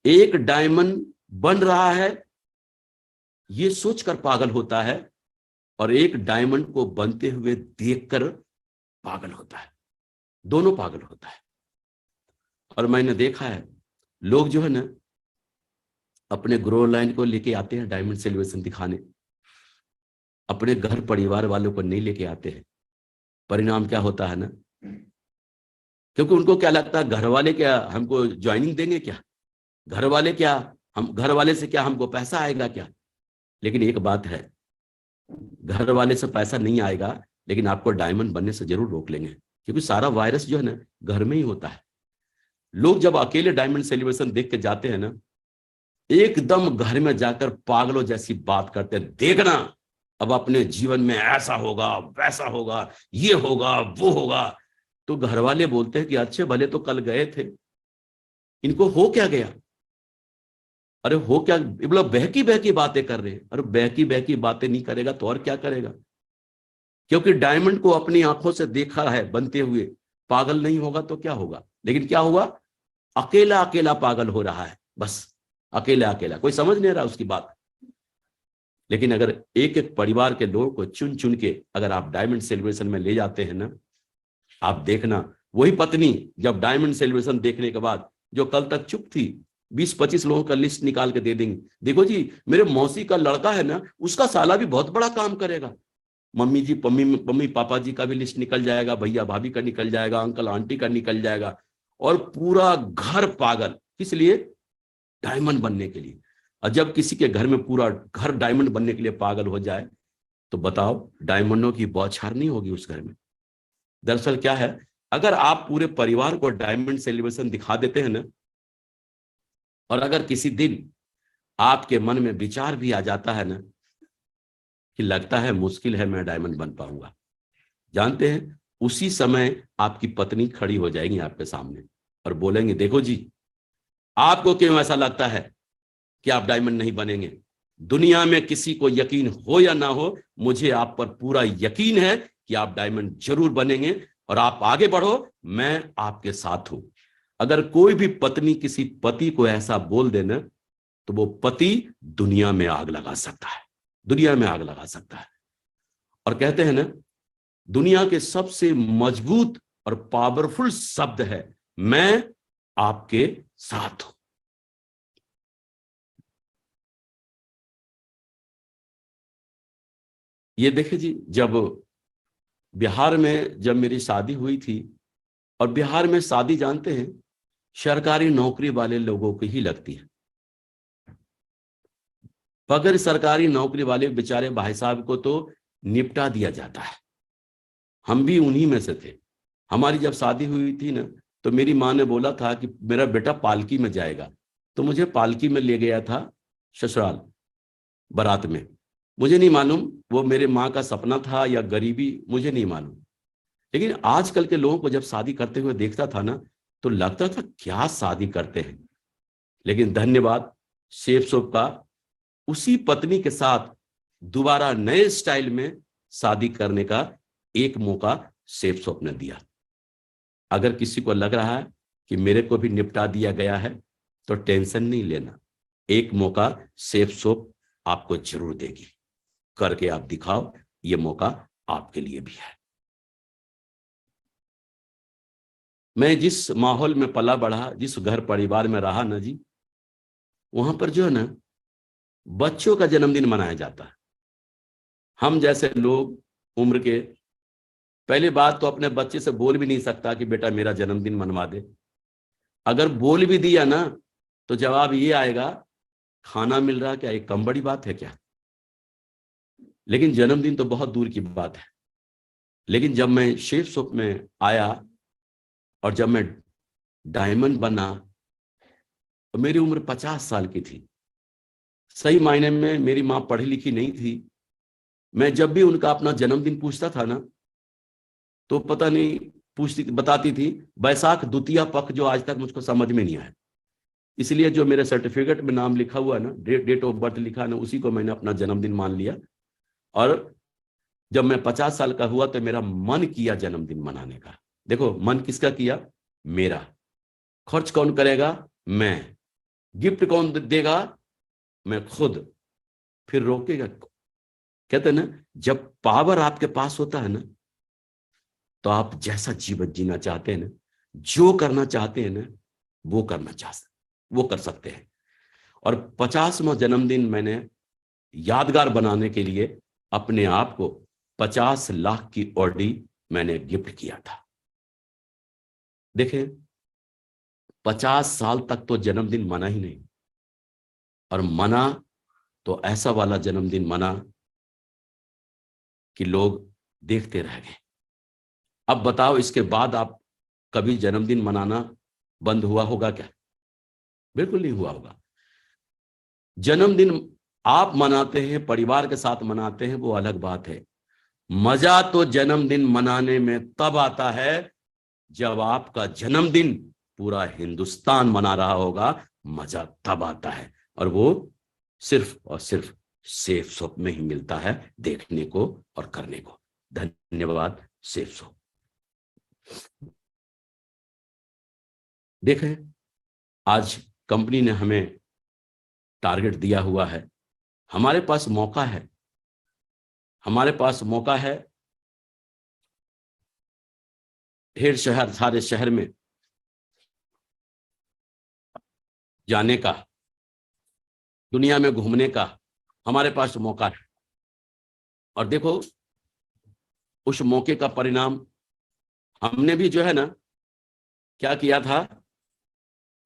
एक डायमंड बन रहा है ये सोचकर पागल होता है, और एक डायमंड को बनते हुए देखकर पागल होता है। दोनों पागल होता है। और मैंने देखा है, लोग जो है ना, अपने ग्रो लाइन को लेके आते हैं डायमंड सेलिब्रेशन दिखाने, अपने घर परिवार वालों को नहीं लेके आते हैं। परिणाम क्या होता है ना, क्योंकि उनको क्या लगता है, घर वाले क्या हमको ज्वाइनिंग देंगे क्या, घर वाले क्या हम घर वाले से क्या हमको पैसा आएगा क्या। लेकिन एक बात है, घर वाले से पैसा नहीं आएगा, लेकिन आपको डायमंड बनने से जरूर रोक लेंगे, क्योंकि सारा वायरस जो है ना घर में ही होता है। लोग जब अकेले डायमंड सेलिब्रेशन देख के जाते हैं ना, एकदम घर में जाकर पागलों जैसी बात करते हैं, देखना अब अपने जीवन में ऐसा होगा, वैसा होगा, ये होगा, वो होगा। तो घर वाले बोलते हैं कि अच्छे भले तो कल गए थे, इनको हो क्या गया। अरे हो क्या, मतलब बहकी बहकी बातें कर रहे हैं। अरे बहकी बहकी बातें नहीं करेगा तो और क्या करेगा, क्योंकि डायमंड को अपनी आंखों से देखा है बनते हुए। पागल नहीं होगा तो क्या होगा, लेकिन क्या हुआ, अकेला अकेला पागल हो रहा है, बस अकेला अकेला, कोई समझ नहीं रहा उसकी बात। लेकिन अगर एक एक परिवार के लोगों को चुन चुन के अगर आप डायमंड सेलिब्रेशन में ले जाते हैं ना, आप देखना वही पत्नी जब डायमंड सेलिब्रेशन देखने के बाद जो कल तक चुप थी, 20-25 लोगों का लिस्ट निकाल के दे देंगे, देखो जी मेरे मौसी का लड़का है ना, उसका साला भी बहुत बड़ा काम करेगा। मम्मी जी मम्मी पापा जी का भी लिस्ट निकल जाएगा, भैया भाभी का निकल जाएगा, अंकल आंटी का निकल जाएगा, और पूरा घर पागल। किस लिए, डायमंड बनने के लिए। और जब किसी के घर में पूरा घर डायमंड बनने के लिए पागल हो जाए, तो बताओ डायमंडों की बौछार नहीं होगी उस घर में। दरअसल क्या है, अगर आप पूरे परिवार को डायमंड सेलिब्रेशन दिखा देते हैं ना, और अगर किसी दिन आपके मन में विचार भी आ जाता है ना कि लगता है मुश्किल है मैं डायमंड बन पाऊंगा, जानते हैं उसी समय आपकी पत्नी खड़ी हो जाएगी आपके सामने और बोलेंगे, देखो जी आपको क्यों ऐसा लगता है कि आप डायमंड नहीं बनेंगे। दुनिया में किसी को यकीन हो या ना हो, मुझे आप पर पूरा यकीन है कि आप डायमंड जरूर बनेंगे, और आप आगे बढ़ो, मैं आपके साथ हूं। अगर कोई भी पत्नी किसी पति को ऐसा बोल देना, तो वो पति दुनिया में आग लगा सकता है, दुनिया में आग लगा सकता है। और कहते हैं ना, दुनिया के सबसे मजबूत और पावरफुल शब्द है, मैं आपके साथ हूं। ये देखिए जी, जब बिहार में जब मेरी शादी हुई थी, और बिहार में शादी जानते हैं सरकारी नौकरी वाले लोगों की ही लगती है। बगैर सरकारी नौकरी वाले बेचारे भाई साहब को तो निपटा दिया जाता है। हम भी उन्हीं में से थे। हमारी जब शादी हुई थी ना, तो मेरी माँ ने बोला था कि मेरा बेटा पालकी में जाएगा, तो मुझे पालकी में ले गया था ससुराल बारात में। मुझे नहीं मालूम वो मेरे माँ का सपना था या गरीबी, मुझे नहीं मालूम। लेकिन आजकल के लोगों को जब शादी करते हुए देखता था ना, तो लगता था क्या शादी करते हैं। लेकिन धन्यवाद शेफ सोप का, उसी पत्नी के साथ दोबारा नए स्टाइल में शादी करने का एक मौका शेफ सोप ने दिया। अगर किसी को लग रहा है कि मेरे को भी निपटा दिया गया है, तो टेंशन नहीं लेना, एक मौका शेफ सोप आपको जरूर देगी। करके आप दिखाओ, ये मौका आपके लिए भी है। मैं जिस माहौल में पला बढ़ा, जिस घर परिवार में रहा ना जी, वहां पर जो है ना बच्चों का जन्मदिन मनाया जाता है। हम जैसे लोग उम्र के, पहली बात तो अपने बच्चे से बोल भी नहीं सकता कि बेटा मेरा जन्मदिन मनवा दे। अगर बोल भी दिया ना, तो जवाब ये आएगा, खाना मिल रहा क्या, एक कम बड़ी बात है क्या। लेकिन जन्मदिन तो बहुत दूर की बात है। लेकिन जब मैं शेफ सोप में आया और जब मैं डायमंड बना, तो मेरी उम्र 50 साल की थी। सही मायने में मेरी माँ पढ़ी लिखी नहीं थी। मैं जब भी उनका अपना जन्मदिन पूछता था ना, तो पता नहीं पूछती बताती थी बैसाख द्वितीया पक्ष, जो आज तक मुझको समझ में नहीं आया। इसलिए जो मेरे सर्टिफिकेट में नाम लिखा हुआ है ना, डेट ऑफ बर्थ लिखा है ना, उसी को मैंने अपना जन्मदिन मान लिया। और जब मैं 50 साल का हुआ तो मेरा मन किया जन्मदिन मनाने का। देखो मन किसका किया, मेरा। खर्च कौन करेगा, मैं। गिफ्ट कौन देगा, मैं खुद। फिर रोकेगा। कहते हैं ना, जब पावर आपके पास होता है ना, तो आप जैसा जीवन जीना चाहते हैं ना, जो करना चाहते हैं ना, वो कर सकते हैं। और 50वां जन्मदिन मैंने यादगार बनाने के लिए अपने आप को 50 लाख की ऑडी मैंने गिफ्ट किया था। देखें, 50 साल तक तो जन्मदिन मना ही नहीं, और मना तो ऐसा वाला जन्मदिन मना कि लोग देखते रह गए। अब बताओ, इसके बाद आप कभी जन्मदिन मनाना बंद हुआ होगा क्या? बिल्कुल नहीं हुआ होगा। जन्मदिन आप मनाते हैं, परिवार के साथ मनाते हैं, वो अलग बात है। मजा तो जन्मदिन मनाने में तब आता है जब आपका जन्मदिन पूरा हिंदुस्तान मना रहा होगा। मजा तब आता है, और वो सिर्फ और सिर्फ सेफ शॉप में ही मिलता है, देखने को और करने को। धन्यवाद सेफ शॉप। देखें, आज कंपनी ने हमें टारगेट दिया हुआ है, हमारे पास मौका है, हमारे पास मौका है ढेर शहर, सारे शहर में जाने का, दुनिया में घूमने का हमारे पास मौका है। और देखो, उस मौके का परिणाम हमने भी जो है ना, क्या किया था,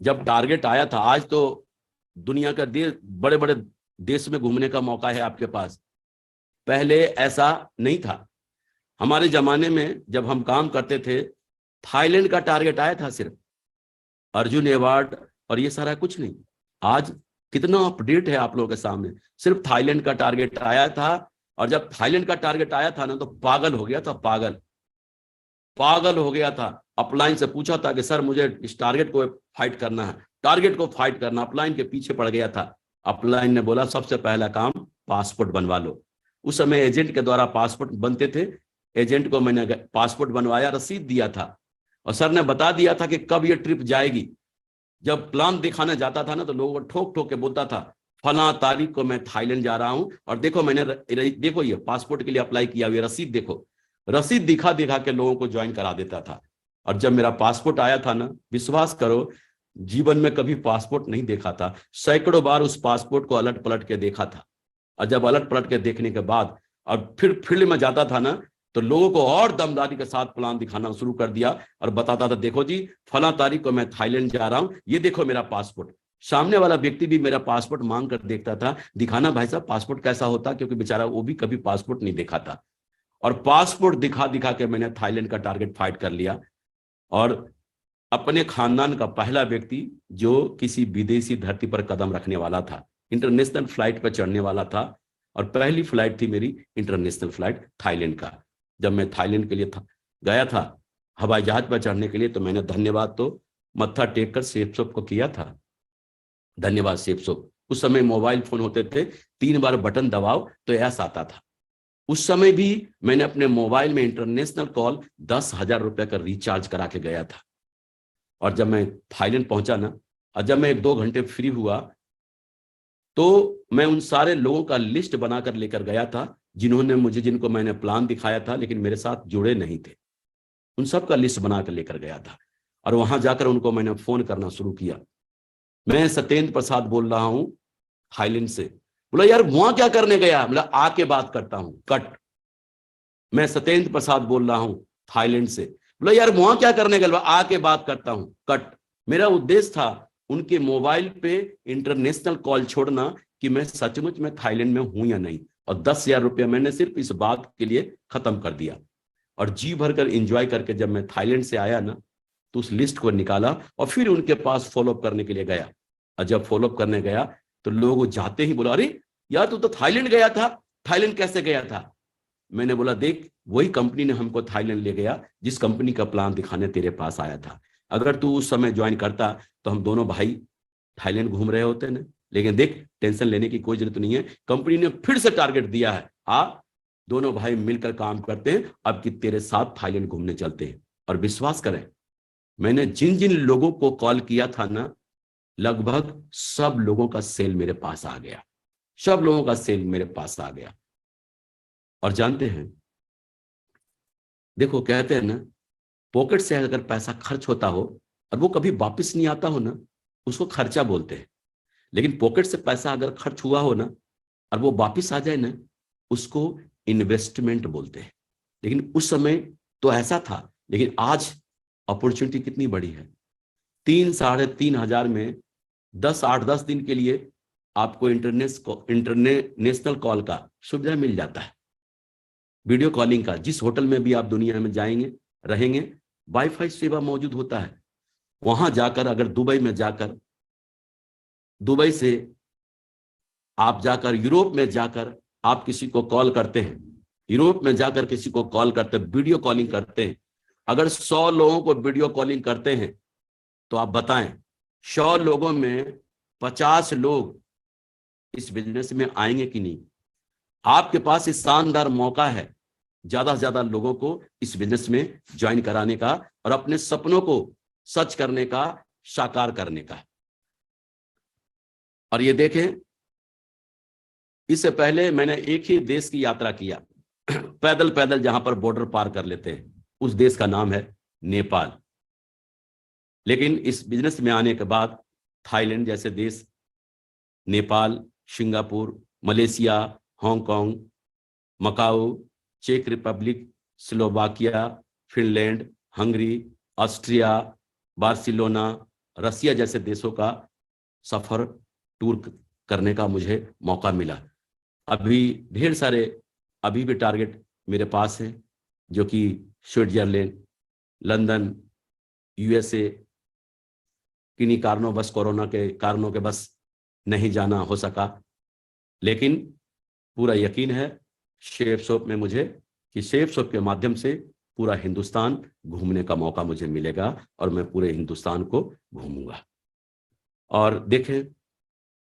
जब टारगेट आया था, आज तो दुनिया का बड़े बड़े देश में घूमने का मौका है आपके पास। पहले ऐसा नहीं था। हमारे जमाने में जब हम काम करते थे, थाईलैंड का टारगेट आया था सिर्फ, अर्जुन अवार्ड और ये सारा कुछ नहीं। आज कितना अपडेट है आप लोगों के सामने। सिर्फ थाईलैंड का टारगेट आया था, और जब थाईलैंड का टारगेट आया था ना, तो पागल हो गया था, पागल हो गया था। अपलाइन से पूछा था कि सर मुझे इस टारगेट को फाइट करना है, टारगेट को फाइट करना। अपलाइन के पीछे पड़ गया था। अपलाइन ने बोला सबसे पहला काम पासपोर्ट बनवा लो। उस समय एजेंट के द्वारा पासपोर्ट बनते थे। एजेंट को मैंने पासपोर्ट बनवाया, रसीद दिया था, और सर ने बता दिया था कि कब ये ट्रिप जाएगी। जब प्लान दिखाने जाता था ना, तो लोगों को ठोक ठोक के बोलता था फला तारीख को मैं थाईलैंड जा रहा हूं, और देखो मैंने देखो ये पासपोर्ट के लिए अप्लाई किया हुआ रसीद देखो। रसीद दिखा दिखा के लोगों को ज्वाइन करा देता था। और जब मेरा पासपोर्ट आया था ना, विश्वास करो, जीवन में कभी पासपोर्ट नहीं देखा था। सैकड़ों बार उस पासपोर्ट को अलट पलट के देखा था। और जब अलट पलट के देखने के बाद और फिर फील्ड में जाता था ना, तो लोगों को और दमदारी के साथ प्लान दिखाना शुरू कर दिया, और बताता था देखो जी फला तारीख को मैं थाईलैंड जा रहा हूं, ये देखो मेरा पासपोर्ट। सामने वाला व्यक्ति भी मेरा पासपोर्ट मांग कर देखता था, दिखाना भाई साहब पासपोर्ट कैसा होता, क्योंकि बेचारा वो भी कभी पासपोर्ट नहीं देखा था। और पासपोर्ट दिखा दिखा के मैंने थाईलैंड का टारगेट फाइट कर लिया, और अपने खानदान का पहला व्यक्ति जो किसी विदेशी धरती पर कदम रखने वाला था, इंटरनेशनल फ्लाइट पर चढ़ने वाला था। और पहली फ्लाइट थी मेरी इंटरनेशनल फ्लाइट थाईलैंड का। जब मैं थाईलैंड के लिए गया था हवाई जहाज पर चढ़ने के लिए, तो मैंने धन्यवाद तो मत्था टेक कर सेफ शॉप को किया था। धन्यवाद सेफ शॉप। उस समय मोबाइल फोन होते थे, 3 बार बटन दबाओ तो ऐसा आता था। उस समय भी मैंने अपने मोबाइल में इंटरनेशनल कॉल 10,000 रुपए का रिचार्ज करा के गया था। और जब मैं थाईलैंड पहुंचा ना, और जब मैं 1-2 घंटे फ्री हुआ, तो मैं उन सारे लोगों का लिस्ट बनाकर लेकर गया था जिन्होंने मुझे, जिनको मैंने प्लान दिखाया था लेकिन मेरे साथ जुड़े नहीं थे। उन सब का लिस्ट बनाकर लेकर गया था, और वहां जाकर उनको मैंने फोन करना शुरू किया। मैं सत्येंद्र प्रसाद बोल रहा हूं थाईलैंड से। बोला यार वहां क्या करने गया? बोला आके बात करता हूं, कट। मैं सत्येंद्र प्रसाद बोल रहा हूं थाईलैंड से। बोला यार वहां क्या करने गया? आके बात करता हूं, कट। मेरा उद्देश्य था उनके मोबाइल पे इंटरनेशनल कॉल छोड़ना कि मैं सचमुच में थाईलैंड में हूं या नहीं। और 10,000 रुपया मैंने सिर्फ इस बात के लिए खत्म कर दिया। और जी भरकर एंजॉय करके जब मैं थाईलैंड से आया ना, तो उस लिस्ट को निकाला और फिर उनके पास फॉलोअप करने के लिए गया। और जब फॉलोअप करने गया तो लोग जाते ही बोला अरे यार तू तो थाईलैंड गया था, थाईलैंड कैसे गया था? मैंने बोला देख, वही कंपनी ने हमको थाईलैंड ले गया जिस कंपनी का प्लान दिखाने तेरे पास आया था। अगर तू उस समय ज्वाइन करता तो हम दोनों भाई थाईलैंड घूम रहे होते ना। लेकिन देख, टेंशन लेने की कोई जरूरत नहीं है, कंपनी ने फिर से टारगेट दिया है, आप दोनों भाई मिलकर काम करते हैं, अब कि तेरे साथ थाईलैंड घूमने चलते हैं। और विश्वास करें, मैंने जिन जिन लोगों को कॉल किया था ना, लगभग सब लोगों का सेल मेरे पास आ गया, सब लोगों का सेल मेरे पास आ गया। और जानते हैं, देखो कहते हैं ना, पॉकेट से अगर पैसा खर्च होता हो और वो कभी वापस नहीं आता हो ना, उसको खर्चा बोलते हैं। लेकिन पॉकेट से पैसा अगर खर्च हुआ हो ना और वो वापस आ जाए ना, उसको इन्वेस्टमेंट बोलते हैं। लेकिन उस समय तो ऐसा था, लेकिन आज अपॉर्चुनिटी कितनी बड़ी है। 3-3,500 में 8-10 दिन के लिए आपको इंटरनेशनल कॉल का सुविधा मिल जाता है, वीडियो कॉलिंग का। जिस होटल में भी आप दुनिया में जाएंगे रहेंगे, वाईफाई सेवा मौजूद होता है। वहां जाकर, अगर दुबई में जाकर, दुबई से आप जाकर यूरोप में जाकर आप किसी को कॉल करते हैं, यूरोप में जाकर किसी को कॉल करते हैं, वीडियो कॉलिंग करते हैं, अगर 100 लोगों को वीडियो कॉलिंग करते हैं तो आप बताएं 100 लोगों में 50 लोग इस बिजनेस में आएंगे कि नहीं। आपके पास इस शानदार मौका है ज्यादा से ज्यादा लोगों को इस बिजनेस में ज्वाइन कराने का और अपने सपनों को सच करने का, साकार करने का। और ये देखें, इससे पहले मैंने एक ही देश की यात्रा किया, पैदल पैदल, जहां पर बॉर्डर पार कर लेते हैं, उस देश का नाम है नेपाल। लेकिन इस बिजनेस में आने के बाद थाईलैंड जैसे देश, Nepal, Singapore, Malaysia, Hong Kong, Macau, चेक Republic, Slovakia, Finland, Hungary, Austria, Barcelona, Russia जैसे देशों का सफर, टूर करने का मुझे मौका मिला। अभी ढेर सारे अभी भी टारगेट मेरे पास हैं, जो कि स्विट्जरलैंड, लंदन, यूएसए, किन्हीं कारणों बस, कोरोना के कारणों के बस नहीं जाना हो सका। लेकिन पूरा यकीन है शेफ शॉप में मुझे कि शेफ शॉप के माध्यम से पूरा हिंदुस्तान घूमने का मौका मुझे मिलेगा और मैं पूरे हिंदुस्तान को घूमूंगा। और देखें,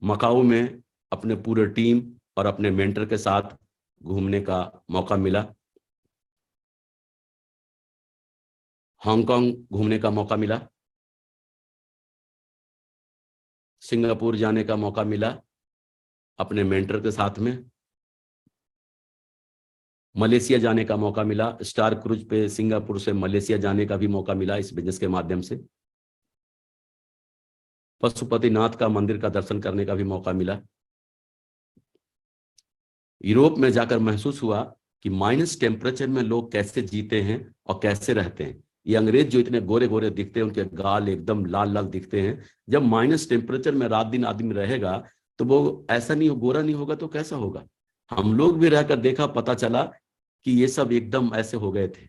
मकाऊ में अपने पूरे टीम और अपने मेंटर के साथ घूमने का मौका मिला, हांगकांग घूमने का मौका मिला, सिंगापुर जाने का मौका मिला अपने मेंटर के साथ में, मलेशिया जाने का मौका मिला, स्टार क्रूज पे सिंगापुर से मलेशिया जाने का भी मौका मिला इस बिजनेस के माध्यम से, पशुपतिनाथ का मंदिर का दर्शन करने का भी मौका मिला। यूरोप में जाकर महसूस हुआ कि माइनस टेम्परेचर में लोग कैसे जीते हैं और कैसे रहते हैं। ये अंग्रेज जो इतने गोरे गोरे दिखते हैं, उनके गाल एकदम लाल लाल दिखते हैं, जब माइनस टेम्परेचर में रात दिन आदमी रहेगा तो वो ऐसा नहीं, गोरा नहीं होगा तो कैसा होगा। हम लोग भी रहकर देखा, पता चला कि ये सब एकदम ऐसे हो गए थे।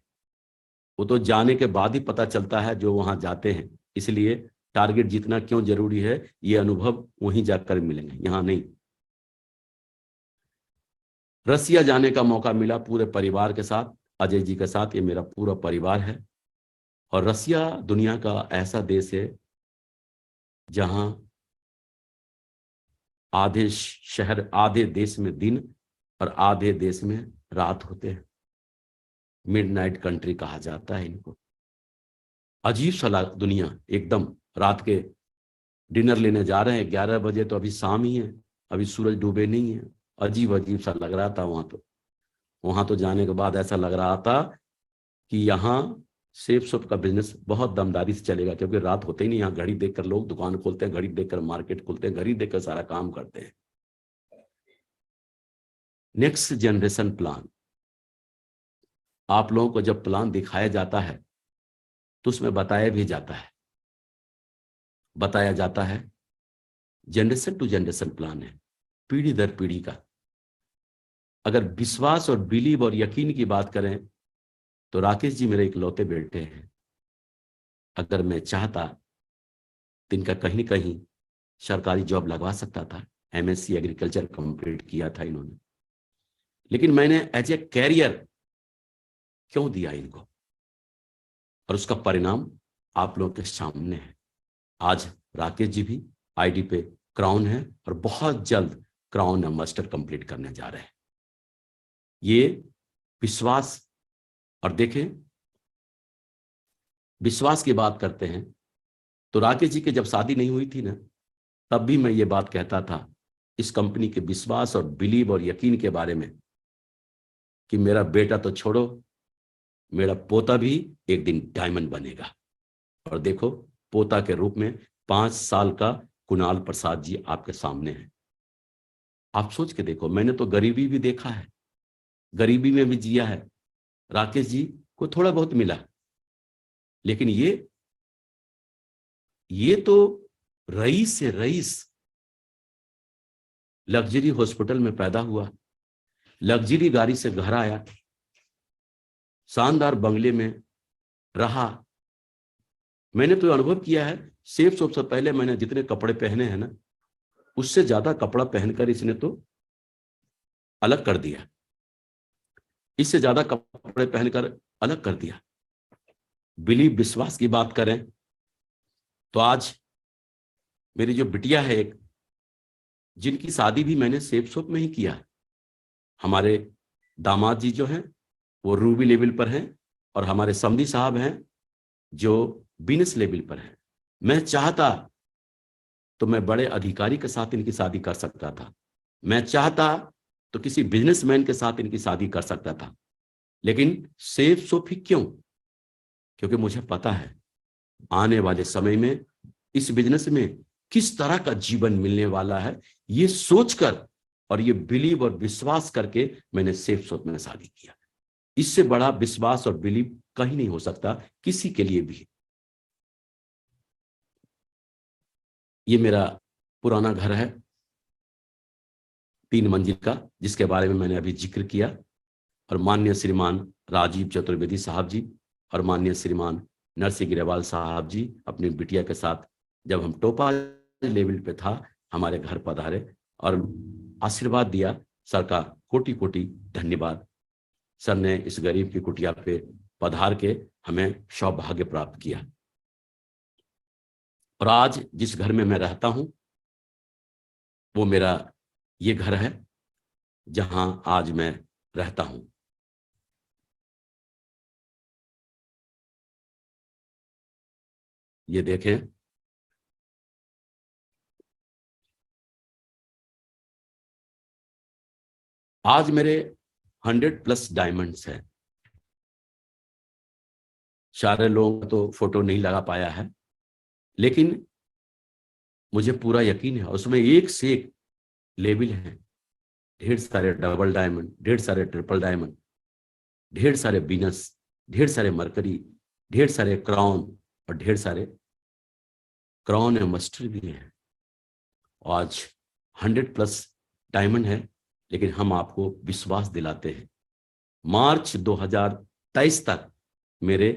वो तो जाने के बाद ही पता चलता है जो वहां जाते हैं। इसलिए टारगेट जीतना क्यों जरूरी है, ये अनुभव वहीं जाकर मिलेंगे, यहां नहीं। रसिया जाने का मौका मिला पूरे परिवार के साथ, अजय जी के साथ, ये मेरा पूरा परिवार है। और रसिया दुनिया का ऐसा देश है जहां आधे शहर, आधे देश में दिन और आधे देश में रात होते हैं। मिडनाइट कंट्री कहा जाता है इनको। अजीब सा दुनिया, एकदम रात के डिनर लेने जा रहे हैं 11 बजे, तो अभी शाम ही है, अभी सूरज डूबे नहीं है। अजीब अजीब सा लग रहा था वहां तो जाने के बाद ऐसा लग रहा था कि यहाँ सेफ शॉप का बिजनेस बहुत दमदारी से चलेगा, क्योंकि रात होते ही नहीं। यहाँ घड़ी देखकर लोग दुकान खोलते हैं, घड़ी देखकर मार्केट खोलते हैं, घड़ी देखकर सारा काम करते हैं। नेक्स्ट जनरेशन प्लान, आप लोगों को जब प्लान दिखाया जाता है तो उसमें बताया जाता है जनरेशन टू जनरेशन प्लान है, पीढ़ी दर पीढ़ी का। अगर विश्वास और बिलीव और यकीन की बात करें तो राकेश जी मेरे इकलौते बेटे हैं। अगर मैं चाहता तो इनका कहीं न कहीं सरकारी जॉब लगवा सकता था। एमएससी एग्रीकल्चर कंप्लीट किया था इन्होंने, लेकिन मैंने एज ए कैरियर क्यों दिया इनको, और उसका परिणाम आप लोगों के सामने है। आज राकेश जी भी आईडी पे क्राउन है और बहुत जल्द क्राउन मास्टर कंप्लीट करने जा रहे हैं। ये विश्वास, और देखें विश्वास की बात करते हैं तो राकेश जी की जब शादी नहीं हुई थी ना, तब भी मैं ये बात कहता था इस कंपनी के विश्वास और बिलीव और यकीन के बारे में कि मेरा बेटा तो छोड़ो, मेरा पोता भी एक दिन डायमंड बनेगा। और देखो, पोता के रूप में 5 साल का कुणाल प्रसाद जी आपके सामने हैं। आप सोच के देखो, मैंने तो गरीबी भी देखा है, गरीबी में भी जिया है। राकेश जी को थोड़ा बहुत मिला, लेकिन ये तो रईस से रईस लग्जरी हॉस्पिटल में पैदा हुआ, लग्जरी गाड़ी से घर आया, शानदार बंगले में रहा। मैंने तो अनुभव किया है, सेफ शॉप से पहले मैंने जितने कपड़े पहने हैं ना, उससे ज्यादा कपड़ा पहनकर इसने तो अलग कर दिया, इससे ज्यादा कपड़े पहनकर अलग कर दिया। बिलीव, विश्वास की बात करें तो आज मेरी जो बिटिया है एक, जिनकी शादी भी मैंने सेफ शॉप में ही किया है। हमारे दामाद जी जो हैं वो रूबी लेवल पर हैं, और हमारे समधी साहब हैं जो बिजनेस लेवल पर हैं। मैं चाहता तो मैं बड़े अधिकारी के साथ इनकी शादी कर सकता था, मैं चाहता तो किसी बिजनेसमैन के साथ इनकी शादी कर सकता था, लेकिन सेफ शॉप ही क्यों? क्योंकि मुझे पता है आने वाले समय में इस बिजनेस में किस तरह का जीवन मिलने वाला है। ये सोचकर और ये बिलीव और विश्वास करके मैंने सेफ शॉप में शादी किया। इससे बड़ा विश्वास और बिलीव कहीं नहीं हो सकता किसी के लिए भी। ये मेरा पुराना घर है 3 मंजिल का, जिसके बारे में मैंने अभी जिक्र किया, और माननीय श्रीमान राजीव चतुर्वेदी साहब जी और माननीय श्रीमान नरसिंह गिरेवाल साहब जी अपनी बिटिया के साथ जब हम टोपा लेवल पे था हमारे घर पधारे और आशीर्वाद दिया। सर का कोटि कोटि धन्यवाद। सर ने इस गरीब की कुटिया पे पधार के हमें सौभाग्य प्राप्त किया। और आज जिस घर में मैं रहता हूं वो मेरा ये घर है जहां आज मैं रहता हूं। ये देखें, आज मेरे 100+ डायमंड्स हैं। सारे लोगों का तो फोटो नहीं लगा पाया है, लेकिन मुझे पूरा यकीन है उसमें एक से एक लेवल हैं। ढेर सारे डबल डायमंड, ढेर सारे ट्रिपल डायमंड, ढेर सारे बीनस, ढेर सारे मरकरी, ढेर सारे क्राउन और ढेर सारे क्राउन एंड मस्टर भी हैं। आज 100+ डायमंड है, लेकिन हम आपको विश्वास दिलाते हैं मार्च 2023 तक मेरे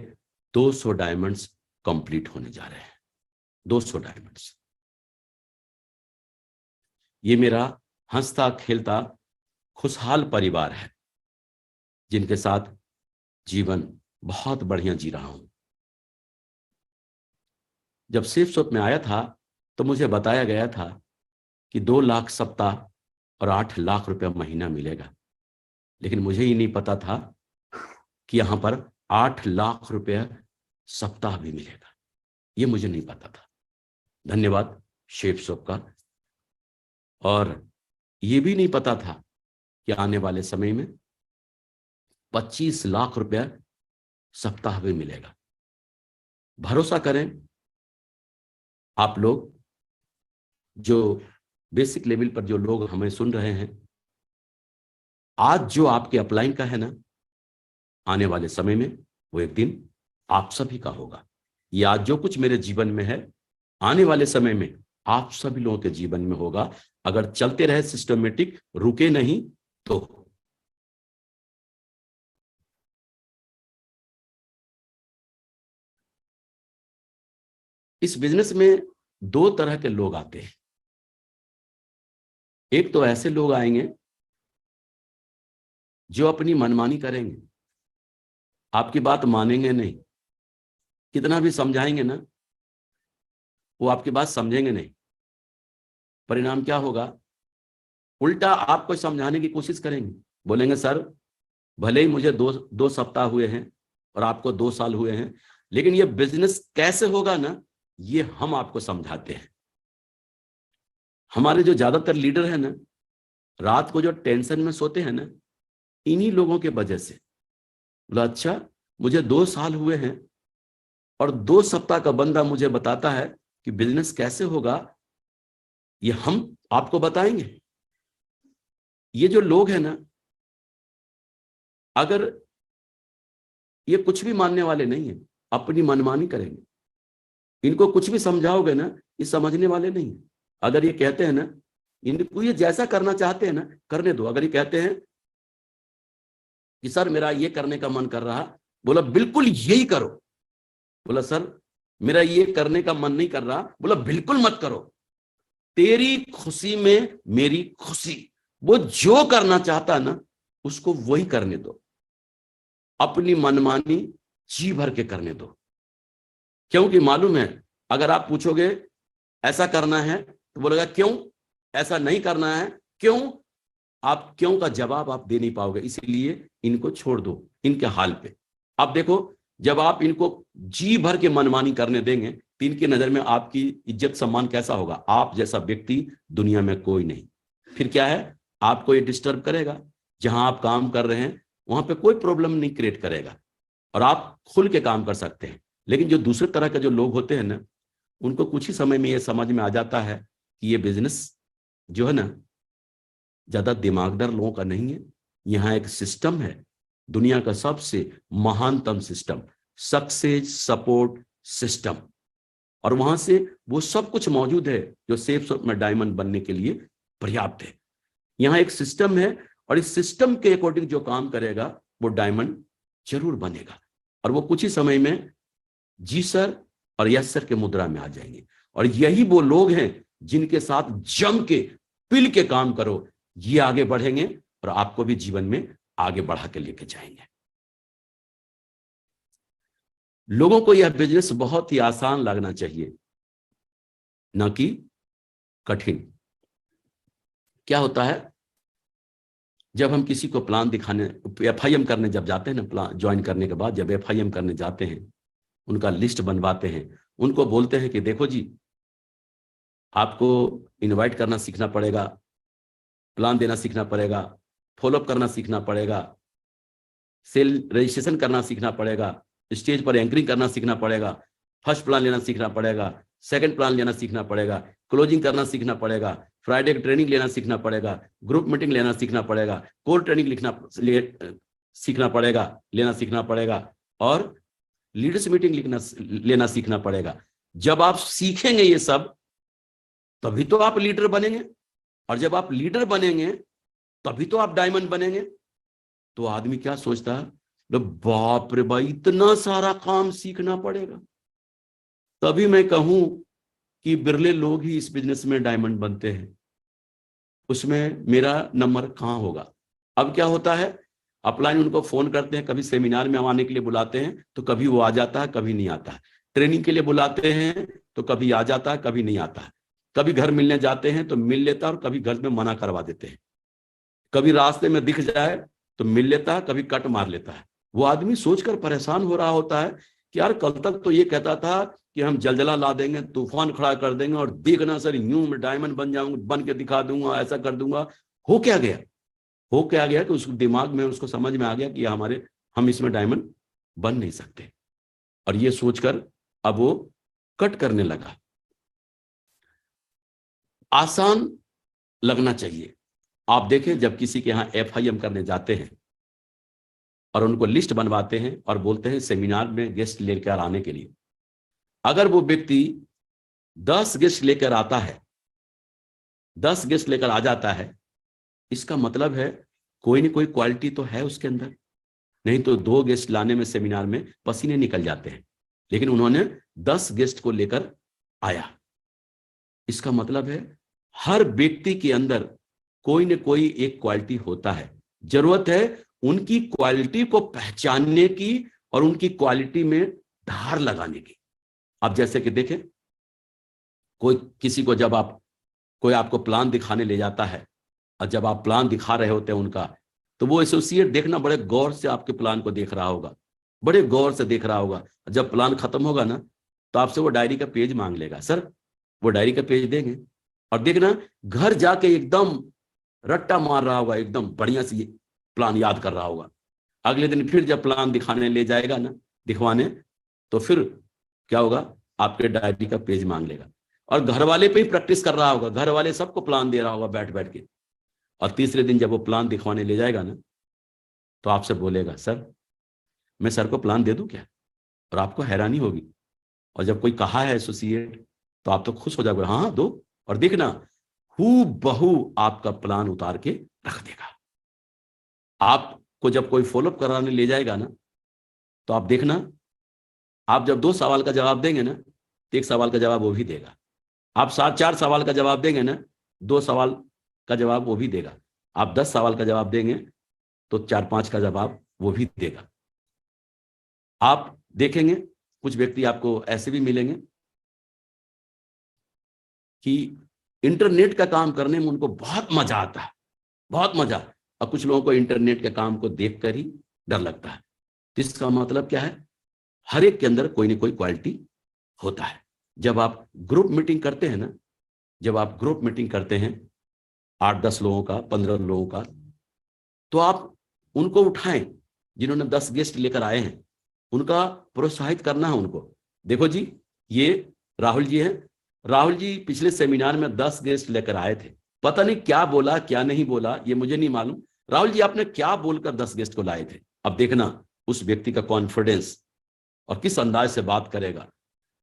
200 डायमंड्स कंप्लीट होने जा रहे हैं। 200 डायमंड्स। ये मेरा हंसता खेलता खुशहाल परिवार है जिनके साथ जीवन बहुत बढ़िया जी रहा हूं। जब सेफ शॉप में आया था तो मुझे बताया गया था कि 2 लाख सप्ताह और 8 लाख रुपया महीना मिलेगा, लेकिन मुझे ही नहीं पता था कि यहां पर 8 लाख रुपया सप्ताह भी मिलेगा। ये मुझे नहीं पता था। धन्यवाद सेफ शॉप का। और ये भी नहीं पता था कि आने वाले समय में 25 लाख रुपया सप्ताह भी मिलेगा। भरोसा करें आप लोग, जो बेसिक लेवल पर जो लोग हमें सुन रहे हैं, आज जो आपके अपलाइन का है ना, आने वाले समय में वो एक दिन आप सभी का होगा। ये आज जो कुछ मेरे जीवन में है, आने वाले समय में आप सभी लोगों के जीवन में होगा, अगर चलते रहे सिस्टमेटिक, रुके नहीं तो। इस बिजनेस में 2 तरह के लोग आते हैं। एक तो ऐसे लोग आएंगे जो अपनी मनमानी करेंगे, आपकी बात मानेंगे नहीं, कितना भी समझाएंगे ना वो आपकी बात समझेंगे नहीं। परिणाम क्या होगा? उल्टा आपको समझाने की कोशिश करेंगे, बोलेंगे सर भले ही मुझे 2 सप्ताह हुए हैं और आपको 2 साल हुए हैं, लेकिन ये बिजनेस कैसे होगा ना, ये हम आपको समझाते हैं। हमारे जो ज्यादातर लीडर है ना, रात को जो टेंशन में सोते हैं ना, इन्हीं लोगों के वजह से। बोला अच्छा मुझे 2 साल हुए हैं और 2 सप्ताह का बंदा मुझे बताता है कि बिजनेस कैसे होगा, ये हम आपको बताएंगे। ये जो लोग हैं ना, अगर ये कुछ भी मानने वाले नहीं है, अपनी मनमानी करेंगे। इनको कुछ भी समझाओगे ना, ये समझने वाले नहीं। अगर ये कहते हैं ना, इनको ये जैसा करना चाहते हैं ना करने दो। अगर ये कहते हैं कि सर मेरा ये करने का मन कर रहा, बोला बिल्कुल यही करो। बोला सर मेरा ये करने का मन नहीं कर रहा, बोला बिल्कुल मत करो। तेरी खुशी में मेरी खुशी। वो जो करना चाहता है ना उसको वही करने दो, अपनी मनमानी जी भर के करने दो। क्योंकि मालूम है, अगर आप पूछोगे ऐसा करना है तो बोलेगा क्यों, ऐसा नहीं करना है क्यों। आप क्यों का जवाब आप दे नहीं पाओगे, इसीलिए इनको छोड़ दो इनके हाल पे। आप देखो, जब आप इनको जी भर के मनमानी करने देंगे तो इनकी नजर में आपकी इज्जत सम्मान कैसा होगा। आप जैसा व्यक्ति दुनिया में कोई नहीं। फिर क्या है, आपको ये डिस्टर्ब करेगा, जहां आप काम कर रहे हैं वहां पे कोई प्रॉब्लम नहीं क्रिएट करेगा और आप खुल के काम कर सकते हैं। लेकिन जो दूसरे तरह के जो लोग होते हैं ना, उनको कुछ ही समय में ये समझ में आ जाता है कि ये बिजनेस जो है ना ज्यादा दिमागदार लोगों का नहीं है। यहाँ एक सिस्टम है, दुनिया का सबसे महानतम सिस्टम, सक्सेस सपोर्ट सिस्टम, और वहां से वो सब कुछ मौजूद है जो सेफ में डायमंड बनने के लिए पर्याप्त है। यहाँ एक सिस्टम है और इस सिस्टम के अकॉर्डिंग जो काम करेगा वो डायमंड जरूर बनेगा, और वो कुछ ही समय में जी सर और यस सर के मुद्रा में आ जाएंगे। और यही वो लोग हैं जिनके साथ जम के पिल के काम करो, ये आगे बढ़ेंगे और आपको भी जीवन में आगे बढ़ा के लेके जाएंगे। लोगों को यह बिजनेस बहुत ही आसान लगना चाहिए, ना कि कठिन। क्या होता है, जब हम किसी को प्लान दिखाने FIM करने जब जाते हैं ना, प्लान ज्वाइन करने के बाद जब FIM करने जाते हैं, उनका लिस्ट बनवाते हैं, उनको बोलते हैं कि देखो जी आपको इनवाइट करना सीखना पड़ेगा, प्लान देना सीखना पड़ेगा, फॉलोअप करना सीखना पड़ेगा, सेल रजिस्ट्रेशन करना सीखना पड़ेगा, स्टेज पर एंकरिंग करना सीखना पड़ेगा, फर्स्ट प्लान लेना सीखना पड़ेगा, सेकंड प्लान लेना सीखना पड़ेगा, क्लोजिंग करना सीखना पड़ेगा, फ्राइडे की ट्रेनिंग लेना सीखना पड़ेगा, ग्रुप मीटिंग लेना सीखना पड़ेगा, कोर ट्रेनिंग सीखना पड़ेगा, लेना सीखना पड़ेगा, और लीडर्स मीटिंग लेना सीखना पड़ेगा। जब आप सीखेंगे ये सब तभी तो आप लीडर बनेंगे, और जब आप लीडर बनेंगे तभी तो आप डायमंड बनेंगे। तो आदमी क्या सोचता है, बाप रे भाई इतना सारा काम सीखना पड़ेगा। तभी मैं कहूं कि बिरले लोग ही इस बिजनेस में डायमंड बनते हैं, उसमें मेरा नंबर कहां होगा। अब क्या होता है, अपलाइन उनको फोन करते हैं, कभी सेमिनार में आने के लिए बुलाते हैं तो कभी वो आ जाता है, कभी नहीं आता है। ट्रेनिंग के लिए बुलाते हैं तो कभी आ जाता है, कभी नहीं आता है। कभी घर मिलने जाते हैं तो मिल लेता है और कभी घर में मना करवा देते हैं। कभी रास्ते में दिख जाए तो मिल लेता है, कभी कट मार लेता है। वो आदमी सोचकर परेशान हो रहा होता है कि यार कल तक तो ये कहता था कि हम जलजला ला देंगे, तूफान खड़ा कर देंगे, और देखना सर यूं मैं डायमंड बन जाऊंगा, बन के दिखा दूंगा, ऐसा कर दूंगा। हो क्या गया, हो क्या गया कि उसको दिमाग में उसको समझ में आ गया कि हम इसमें डायमंड बन नहीं सकते, और ये सोचकर अब वो कट करने लगा। आसान लगना चाहिए। आप देखें, जब किसी के यहां FIM करने जाते हैं और उनको लिस्ट बनवाते हैं और बोलते हैं सेमिनार में गेस्ट लेकर आने के लिए, अगर वो व्यक्ति 10 गेस्ट लेकर आता है, 10 गेस्ट लेकर आ जाता है, इसका मतलब है कोई ना कोई क्वालिटी तो है उसके अंदर। नहीं तो 2 गेस्ट लाने में सेमिनार में पसीने निकल जाते हैं, लेकिन उन्होंने 10 गेस्ट को लेकर आया। इसका मतलब है हर व्यक्ति के अंदर कोई न कोई एक क्वालिटी होता है। जरूरत है उनकी क्वालिटी को पहचानने की और उनकी क्वालिटी में धार लगाने की। अब जैसे कि देखें, कोई आपको प्लान दिखाने ले जाता है, और जब आप प्लान दिखा रहे होते हैं उनका, तो वो एसोसिएट देखना बड़े गौर से आपके प्लान को देख रहा होगा, बड़े गौर से देख रहा होगा। जब प्लान खत्म होगा ना तो आपसे वो डायरी का पेज मांग लेगा, सर वो डायरी का पेज देंगे, और देखना घर जाके एकदम रट्टा मार रहा होगा, एकदम बढ़िया से प्लान याद कर रहा होगा। अगले दिन फिर जब प्लान दिखाने ले जाएगा ना, दिखवाने, तो फिर क्या होगा, आपके डायरी का पेज मांग लेगा, और घर वाले पे ही प्रैक्टिस कर रहा होगा, घर वाले सबको प्लान दे रहा होगा बैठ बैठ के। और तीसरे दिन जब वो प्लान दिखवाने ले जाएगा ना, तो आपसे बोलेगा, सर मैं सर को प्लान दे दूं क्या, और आपको हैरानी होगी। और जब कोई कहा है एसोसिएट तो आप तो खुश हो जाओगे, हाँ दो, और देखना हू बहू आपका प्लान उतार के रख देगा। आपको जब कोई फॉलोअप कराने ले जाएगा ना, तो आप देखना, आप जब 2 सवाल का जवाब देंगे ना, तो 1 सवाल का जवाब वो भी देगा। आप 4 सवाल का जवाब देंगे ना, 2 सवाल का जवाब वो भी देगा। आप 10 सवाल का जवाब देंगे तो 4-5 का जवाब वो भी देगा। आप देखेंगे कुछ व्यक्ति आपको ऐसे भी मिलेंगे कि इंटरनेट का काम करने में उनको बहुत मजा आता है, बहुत मजा। और कुछ लोगों को इंटरनेट के काम को देखकर ही डर लगता है। तो इसका मतलब क्या है, हर एक के अंदर कोई ना कोई क्वालिटी होता है। जब आप ग्रुप मीटिंग करते हैं ना, जब आप ग्रुप मीटिंग करते हैं 8-10 लोगों का, 15 लोगों का, तो आप उनको उठाएं जिन्होंने 10 गेस्ट लेकर आए हैं, उनका प्रोत्साहित करना है उनको। देखो जी, ये राहुल जी हैं। राहुल जी पिछले सेमिनार में 10 गेस्ट लेकर आए थे, पता नहीं क्या बोला क्या नहीं बोला, ये मुझे नहीं मालूम। राहुल जी आपने क्या बोलकर 10 गेस्ट को लाए थे? अब देखना उस व्यक्ति का कॉन्फिडेंस और किस अंदाज से बात करेगा।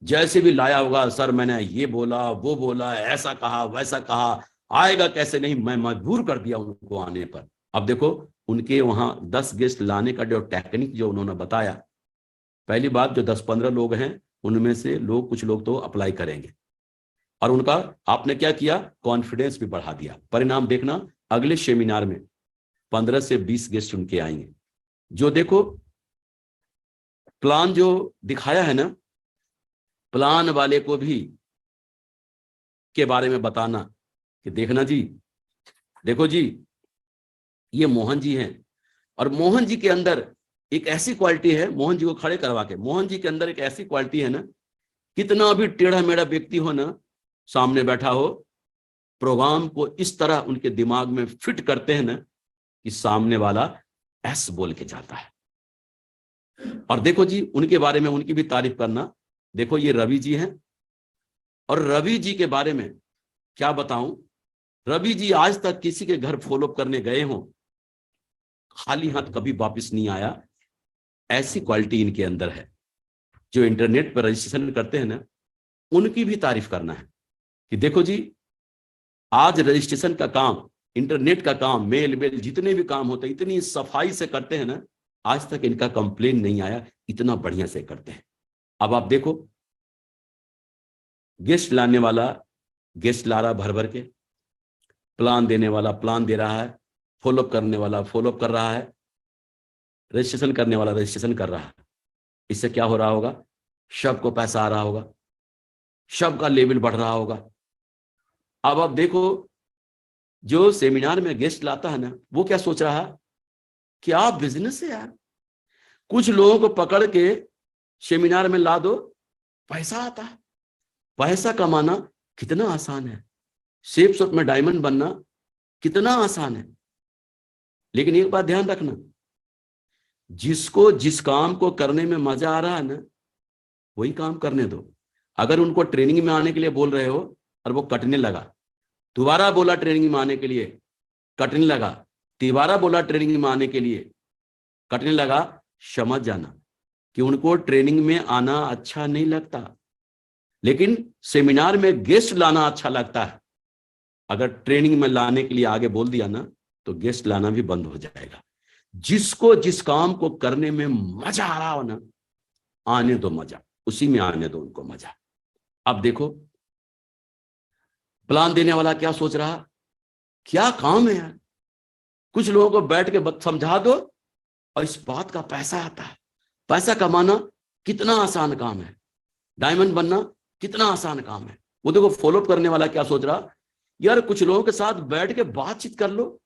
जैसे भी लाया होगा, सर मैंने ये बोला वो बोला, ऐसा कहा वैसा कहा, आएगा कैसे नहीं, मैं मजबूर कर दिया उनको आने पर। अब देखो उनके वहां 10 गेस्ट लाने का जो टेक्निक जो उन्होंने बताया, पहली बात जो 10-15 लोग हैं उनमें से लोग, कुछ लोग तो अप्लाई करेंगे, और उनका आपने क्या किया, कॉन्फिडेंस भी बढ़ा दिया। परिणाम देखना अगले सेमिनार में 15 से 20 गेस्ट उनके आएंगे। जो देखो प्लान जो दिखाया है ना, प्लान वाले को भी के बारे में बताना कि देखना जी, देखो जी ये मोहन जी हैं, और मोहन जी के अंदर एक ऐसी क्वालिटी है, मोहन जी को खड़े करवा के, मोहन जी के अंदर एक ऐसी क्वालिटी है ना, कितना भी टेढ़ा मेढ़ा व्यक्ति हो ना, सामने बैठा हो, प्रोग्राम को इस तरह उनके दिमाग में फिट करते हैं ना कि सामने वाला एस बोल के जाता है। और देखो जी उनके बारे में उनकी भी तारीफ करना। देखो ये रवि जी हैं, और रवि जी के बारे में क्या बताऊं, रवि जी आज तक किसी के घर फॉलोअप करने गए हों, खाली हाथ कभी वापस नहीं आया। ऐसी क्वालिटी इनके अंदर है। जो इंटरनेट पर रजिस्ट्रेशन करते हैं ना, उनकी भी तारीफ करना है कि देखो जी आज रजिस्ट्रेशन का काम, इंटरनेट का काम, मेल मेल जितने भी काम होते हैं इतनी सफाई से करते हैं ना, आज तक इनका कंप्लेन नहीं आया, इतना बढ़िया से करते हैं। अब आप देखो गेस्ट लाने वाला गेस्ट ला रहा भर भर के, प्लान देने वाला प्लान दे रहा है, फॉलोअप करने वाला फॉलोअप कर रहा है, रजिस्ट्रेशन करने वाला रजिस्ट्रेशन कर रहा है। इससे क्या हो रहा होगा, सबको पैसा आ रहा होगा, सबका लेवल बढ़ रहा होगा। अब आप देखो जो सेमिनार में गेस्ट लाता है ना, वो क्या सोच रहा है, क्या बिजनेस है यार, कुछ लोगों को पकड़ के सेमिनार में ला दो, पैसा आता है। पैसा कमाना कितना आसान है, शेप शॉप में डायमंड बनना कितना आसान है। लेकिन एक बात ध्यान रखना, जिसको जिस काम को करने में मजा आ रहा है ना, वही काम करने दो। अगर उनको ट्रेनिंग में आने के लिए बोल रहे हो और वो कटने लगा, दोबारा बोला ट्रेनिंग में आने के लिए, कटने लगा, दोबारा बोला ट्रेनिंग में आने के लिए, कटने लगा, समझ जाना कि उनको ट्रेनिंग में आना अच्छा नहीं लगता, लेकिन सेमिनार में गेस्ट लाना अच्छा लगता है। अगर ट्रेनिंग में लाने के लिए आगे बोल दिया ना, तो गेस्ट लाना भी बंद हो जाएगा। जिसको जिस काम को करने में मजा आ रहा हो ना, आने दो मजा, उसी में आने दो उनको मजा। अब देखो प्लान देने वाला क्या सोच रहा, क्या काम है यार, कुछ लोगों को बैठ के समझा दो और इस बात का पैसा आता है। पैसा कमाना कितना आसान काम है, डायमंड बनना कितना आसान काम है। वो देखो फॉलोअप करने वाला क्या सोच रहा, यार कुछ लोगों के साथ बैठ के बातचीत कर लो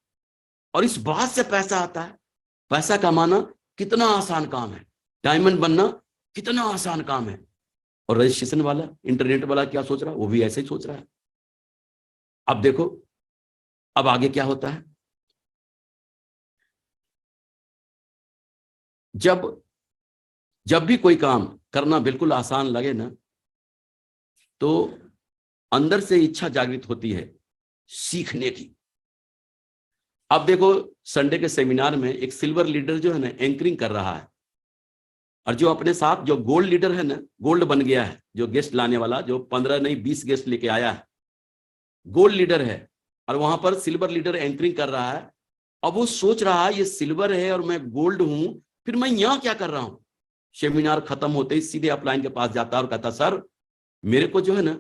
और इस बात से पैसा आता है। पैसा कमाना कितना आसान काम है, डायमंड बनना कितना आसान काम है। और रजिस्ट्रेशन वाला, इंटरनेट वाला क्या सोच रहा, वो भी ऐसे ही सोच रहा है। अब देखो अब आगे क्या होता है, जब भी कोई काम करना बिल्कुल आसान लगे ना, तो अंदर से इच्छा जागृत होती है सीखने की। अब देखो संडे के सेमिनार में एक सिल्वर लीडर जो है ना, एंकरिंग कर रहा है, और जो अपने साथ जो गोल्ड लीडर है ना, गोल्ड बन गया है, जो गेस्ट लाने वाला, जो 15 नहीं 20 गेस्ट लेके आया है, गोल्ड लीडर है, और वहां पर सिल्वर लीडर एंकरिंग कर रहा है। अब वो सोच रहा है ये सिल्वर है और मैं गोल्ड हूं, फिर मैं यहां क्या कर रहा हूं। सेमिनार खत्म होते ही सीधे अपलाइन के पास जाता है और कहता, सर मेरे को जो है ना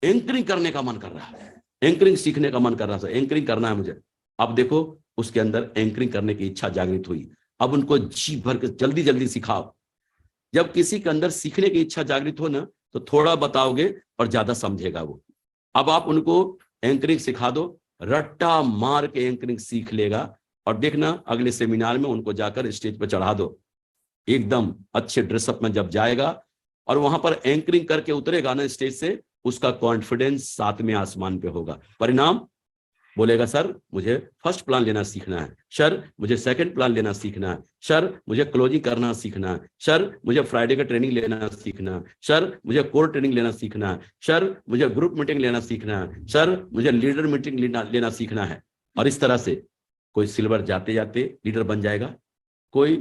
एंकरिंग करने का मन कर रहा है, एंकरिंग सीखने का मन कर रहा है, एंकरिंग करना है मुझे। अब देखो उसके अंदर एंकरिंग करने की इच्छा जागृत हुई। अब उनको जी भर के जल्दी जल्दी सिखाओ। जब किसी के अंदर सीखने की इच्छा जागृत हो ना, तो थोड़ा बताओगे और ज्यादा समझेगा वो। अब आप उनको एंकरिंग सिखा दो, रट्टा मार के एंकरिंग सीख लेगा, और देखना अगले सेमिनार में उनको जाकर स्टेज पर चढ़ा दो, एकदम अच्छे ड्रेसअप में जब जाएगा और वहां पर एंकरिंग करके उतरेगा ना स्टेज से, उसका कॉन्फिडेंस सातवें आसमान पे होगा। परिणाम बोलेगा, सर मुझे फर्स्ट प्लान लेना सीखना है, सर मुझे सेकंड प्लान लेना सीखना है, सर मुझे क्लोजिंग करना सीखना है, सर मुझे फ्राइडे का ट्रेनिंग लेना सीखना है, सर मुझे कोर ट्रेनिंग लेना सीखना है, सर मुझे ग्रुप मीटिंग लेना सीखना है, सर मुझे लीडर मीटिंग लेना सीखना है। और इस तरह से कोई सिल्वर जाते जाते लीडर बन जाएगा, कोई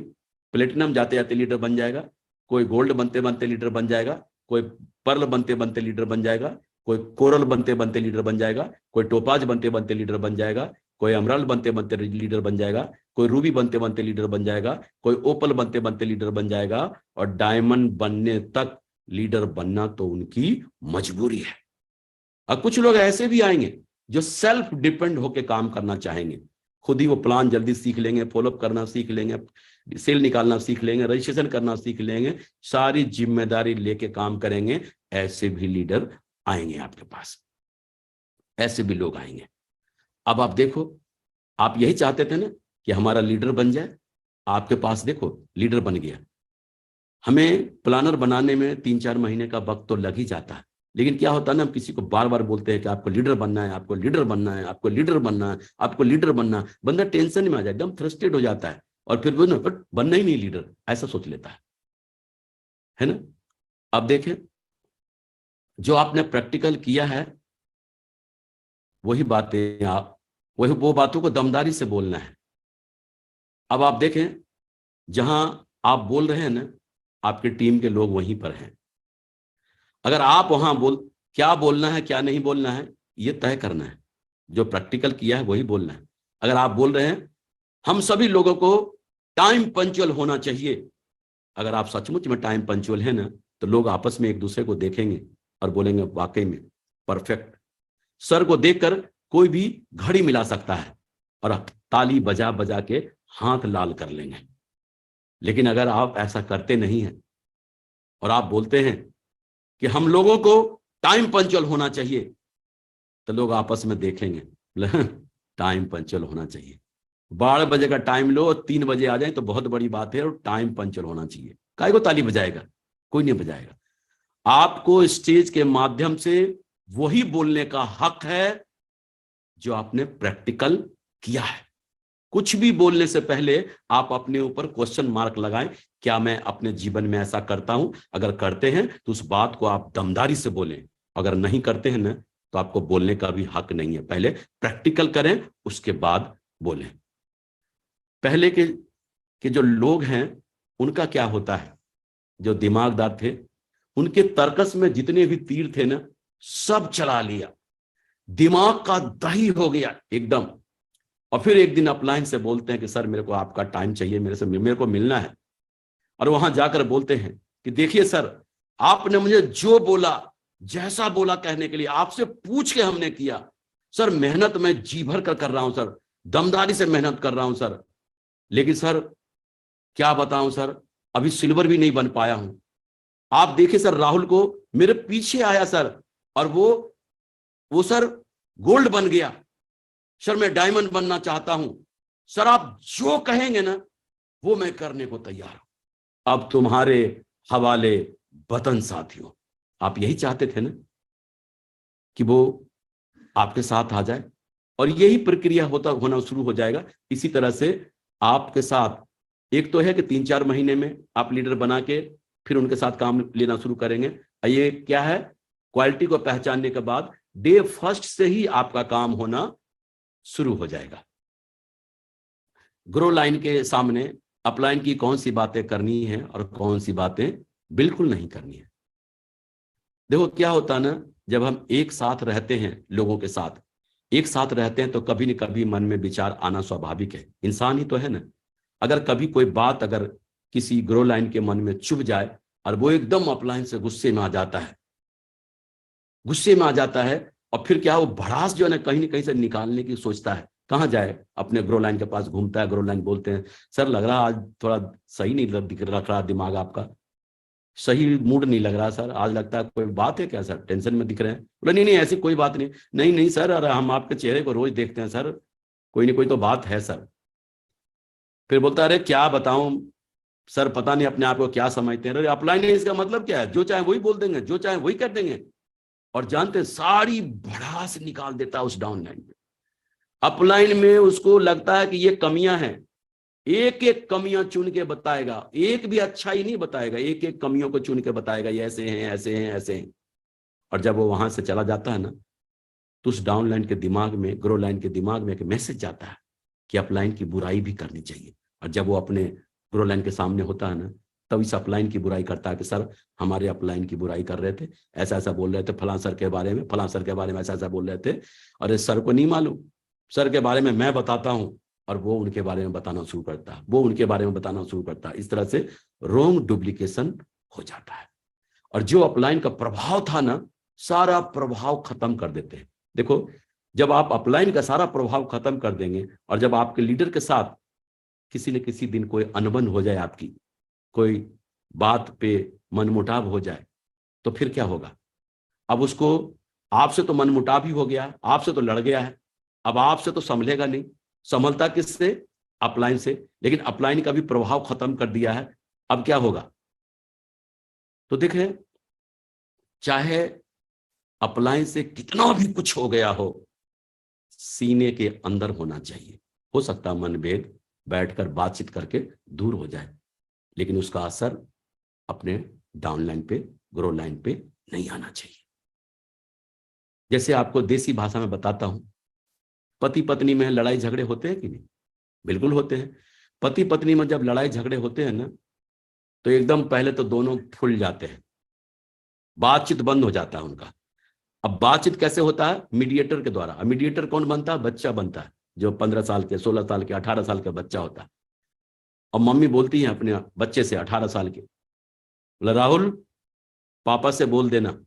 प्लेटिनम जाते जाते लीडर बन जाएगा, कोई गोल्ड बनते बनते लीडर बन जाएगा, कोई पर्ल बनते बनते लीडर बन जाएगा, कोई कोरल बनते बनते लीडर बन जाएगा, कोई टोपाज बनते बनते लीडर बन जाएगा, कोई अमराल बनते बनते लीडर बन जाएगा, कोई रूबी बनते बनते लीडर बन जाएगा, कोई ओपल बनते बनते लीडर बन जाएगा। और डायमंड बनने तक लीडर बनना तो उनकी मजबूरी है। और कुछ लोग ऐसे भी आएंगे जो सेल्फ डिपेंड होकर काम करना चाहेंगे, खुद ही वो प्लान जल्दी सीख लेंगे, फॉलोअप करना सीख लेंगे, सेल निकालना सीख लेंगे, रजिस्ट्रेशन करना सीख लेंगे, सारी जिम्मेदारी लेके काम करेंगे। ऐसे भी लीडर आएंगे आपके पास, ऐसे भी लोग आएंगे। अब आप देखो, आप यही चाहते थे ना कि हमारा लीडर बन जाए, आपके पास देखो लीडर बन गया। हमें प्लानर बनाने में 3-4 महीने का वक्त तो लग ही जाता है, लेकिन क्या होता है ना, हम किसी को बार बार बोलते हैं कि आपको लीडर बनना है, आपको लीडर बनना है, आपको लीडर बनना है, आपको लीडर बनना है। बंदा टेंशन में आ जाए, एकदम फ्रस्ट्रेट हो जाता है, और फिर वो ना बनना ही नहीं लीडर, ऐसा सोच लेता है ना। अब देखें, जो आपने प्रैक्टिकल किया है वही बातें वो बातों को दमदारी से बोलना है। अब आप देखें, जहां आप बोल रहे हैं ना, आपके टीम के लोग वहीं पर हैं। अगर आप वहां क्या बोलना है क्या नहीं बोलना है, ये तय करना है। जो प्रैक्टिकल किया है वही बोलना है। अगर आप बोल रहे हैं हम सभी लोगों को टाइम पंक्चुअल होना चाहिए, अगर आप सचमुच में टाइम पंक्चुअल है ना, तो लोग आपस में एक दूसरे को देखेंगे और बोलेंगे वाकई में परफेक्ट। सर को देखकर कोई भी घड़ी मिला सकता है और ताली बजा बजा के हाथ लाल कर लेंगे। लेकिन अगर आप ऐसा करते नहीं हैं और आप बोलते हैं कि हम लोगों को टाइम पंक्चुअल होना चाहिए, तो लोग आपस में देखेंगे, टाइम पंक्चुअल होना चाहिए। 12 बजे का टाइम लो और 3 बजे आ जाए तो बहुत बड़ी बात है, और टाइम पंक्चुअल होना चाहिए। काहे को ताली बजाएगा? कोई नहीं बजाएगा। आपको स्टेज के माध्यम से वही बोलने का हक है जो आपने प्रैक्टिकल किया है। कुछ भी बोलने से पहले आप अपने ऊपर क्वेश्चन मार्क लगाएं, क्या मैं अपने जीवन में ऐसा करता हूं? अगर करते हैं तो उस बात को आप दमदारी से बोलें, अगर नहीं करते हैं ना, तो आपको बोलने का भी हक नहीं है। पहले प्रैक्टिकल करें, उसके बाद बोलें। पहले के जो लोग हैं उनका क्या होता है, जो दिमागदार थे, उनके तर्कस में जितने भी तीर थे ना, सब चला लिया, दिमाग का दही हो गया एकदम। और फिर एक दिन अपलाइन से बोलते हैं कि सर मेरे को आपका टाइम चाहिए, मेरे को मिलना है। और वहां जाकर बोलते हैं कि देखिए सर, आपने मुझे जो बोला, जैसा बोला कहने के लिए, आपसे पूछ के हमने किया। सर मेहनत मैं जी भर कर रहा हूं सर, दमदारी से मेहनत कर रहा हूं सर, लेकिन सर क्या बताऊं सर, अभी सिल्वर भी नहीं बन पाया हूं। आप देखिए सर, राहुल को मेरे पीछे आया सर, और वो सर गोल्ड बन गया। सर मैं डायमंड बनना चाहता हूं सर, आप जो कहेंगे ना वो मैं करने को तैयार हूं। अब तुम्हारे हवाले वतन साथियों। आप यही चाहते थे ना कि वो आपके साथ आ जाए, और यही प्रक्रिया होना शुरू हो जाएगा। इसी तरह से आपके साथ, एक तो है कि 3-4 महीने में आप लीडर बना के फिर उनके साथ काम लेना शुरू करेंगे। ये क्या है, क्वालिटी को पहचानने के बाद डे फर्स्ट से ही आपका काम होना शुरू हो जाएगा। ग्रो लाइन के सामने अपलाइन की कौन सी बातें करनी है और कौन सी बातें बिल्कुल नहीं करनी है। देखो क्या होता है ना, जब हम एक साथ रहते हैं, लोगों के साथ एक साथ रहते हैं, तो कभी न कभी मन में विचार आना स्वाभाविक है, इंसान ही तो है ना। अगर कभी कोई बात अगर किसी ग्रो लाइन के मन में चुभ जाए और वो एकदम अपलाइन से गुस्से में आ जाता है, गुस्से में आ जाता है, और फिर क्या वो भड़ास जो है ना कहीं न कहीं से निकालने की सोचता है, कहाँ जाए, अपने ग्रो लाइन के पास घूमता है। ग्रो लाइन बोलते हैं, सर लग रहा आज थोड़ा सही नहीं रख रहा दिमाग आपका, सही मूड नहीं लग रहा सर, आज लगता है कोई बात है क्या सर, टेंशन में दिख रहे हैं। बोले नहीं नहीं ऐसी कोई बात नहीं, नहीं नहीं सर, अरे हम आपके चेहरे को रोज देखते हैं सर, कोई नहीं कोई तो बात है सर। फिर बोलता है अरे क्या बताऊं सर, पता नहीं अपने आप को क्या समझते हैं। अरे अपलाइन है इसका मतलब क्या है, जो चाहे वही बोल देंगे, जो चाहे वही कर देंगे, और जानते सारी भड़ास निकाल देता है उस डाउन लाइन में। अपलाइन में उसको लगता है कि ये कमियां हैं, एक एक कमियां चुन के बताएगा, एक भी अच्छा ही नहीं बताएगा, एक एक कमियों को चुन के बताएगा, ये ऐसे हैं ऐसे हैं ऐसे हैं। और जब वो वहां से चला जाता है ना, तो उस डाउन लाइन के दिमाग में, ग्रो लाइन के दिमाग में एक मैसेज जाता है कि अपलाइन की बुराई भी करनी चाहिए। और जब वो अपने ग्रो लाइन के सामने होता है ना, तब इस अपलाइन की बुराई करता है कि सर हमारे अपलाइन की बुराई कर रहे थे, ऐसा ऐसा बोल रहे थे, फलां सर के बारे में, फलां सर के बारे में ऐसा ऐसा बोल रहे थे, और इस सर को नहीं मालूम, सर के बारे में मैं बताता हूं, और वो उनके बारे में बताना शुरू करता है, वो उनके बारे में बताना शुरू करता है। इस तरह से रोंग डुप्लीकेशन हो जाता है, और जो अपलाइन का प्रभाव था ना, सारा प्रभाव खत्म कर देते हैं। देखो जब आप अपलाइन का सारा प्रभाव खत्म कर देंगे, और जब आपके लीडर के साथ किसी न किसी दिन कोई अनबन हो जाए, आपकी कोई बात पे मनमुटाव हो जाए, तो फिर क्या होगा। अब उसको आपसे तो मनमुटाव ही हो गया, आपसे तो लड़ गया है, अब आपसे तो संभलेगा नहीं, संभलता किससे, अपलाइन से। लेकिन अपलाइन का भी प्रभाव खत्म कर दिया है, अब क्या होगा। तो देखें, चाहे अपलाइन से कितना भी कुछ हो गया हो, सीने के अंदर होना चाहिए। हो सकता है मनभेद बैठकर बातचीत करके दूर हो जाए, लेकिन उसका असर अपने डाउन लाइन पे, ग्रो लाइन पे नहीं आना चाहिए। जैसे आपको देसी भाषा में बताता हूं, पति पत्नी में लड़ाई झगड़े होते हैं कि नहीं, बिल्कुल होते हैं। पति पत्नी में जब लड़ाई झगड़े होते हैं ना, तो एकदम पहले तो दोनों फूल जाते हैं, बातचीत बंद हो जाता है उनका। अब बातचीत कैसे होता है, मीडिएटर के द्वारा। मीडिएटर कौन बनता है, बच्चा बनता है, जो 15 साल के, 16 साल के, 18 साल का बच्चा होता है। और मम्मी बोलती है अपने बच्चे से, 18 साल के, बोला राहुल पापा से बोल देना,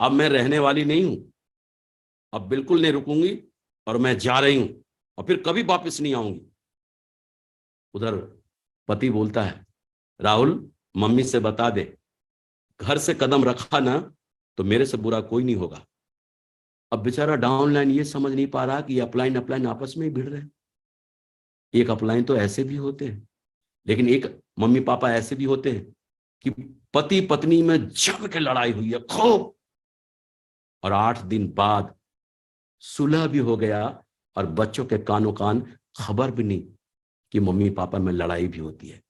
अब मैं रहने वाली नहीं हूं, अब बिल्कुल नहीं रुकूंगी, और मैं जा रही हूं, और फिर कभी वापस नहीं आऊंगी। उधर पति बोलता है, राहुल मम्मी से बता दे, घर से कदम रखा ना तो मेरे से बुरा कोई नहीं होगा। अब बेचारा डाउन लाइन ये समझ नहीं पा रहा कि ये अपलाइन अपलाइन आपस में ही भिड़ रहे हैं। एक अपलाइन तो ऐसे भी होते हैं, लेकिन एक मम्मी पापा ऐसे भी होते हैं कि पति पत्नी में जम के लड़ाई हुई है खूब, और 8 दिन बाद सुलह भी हो गया, और बच्चों के कानों कान खबर भी नहीं कि मम्मी पापा में लड़ाई भी होती है।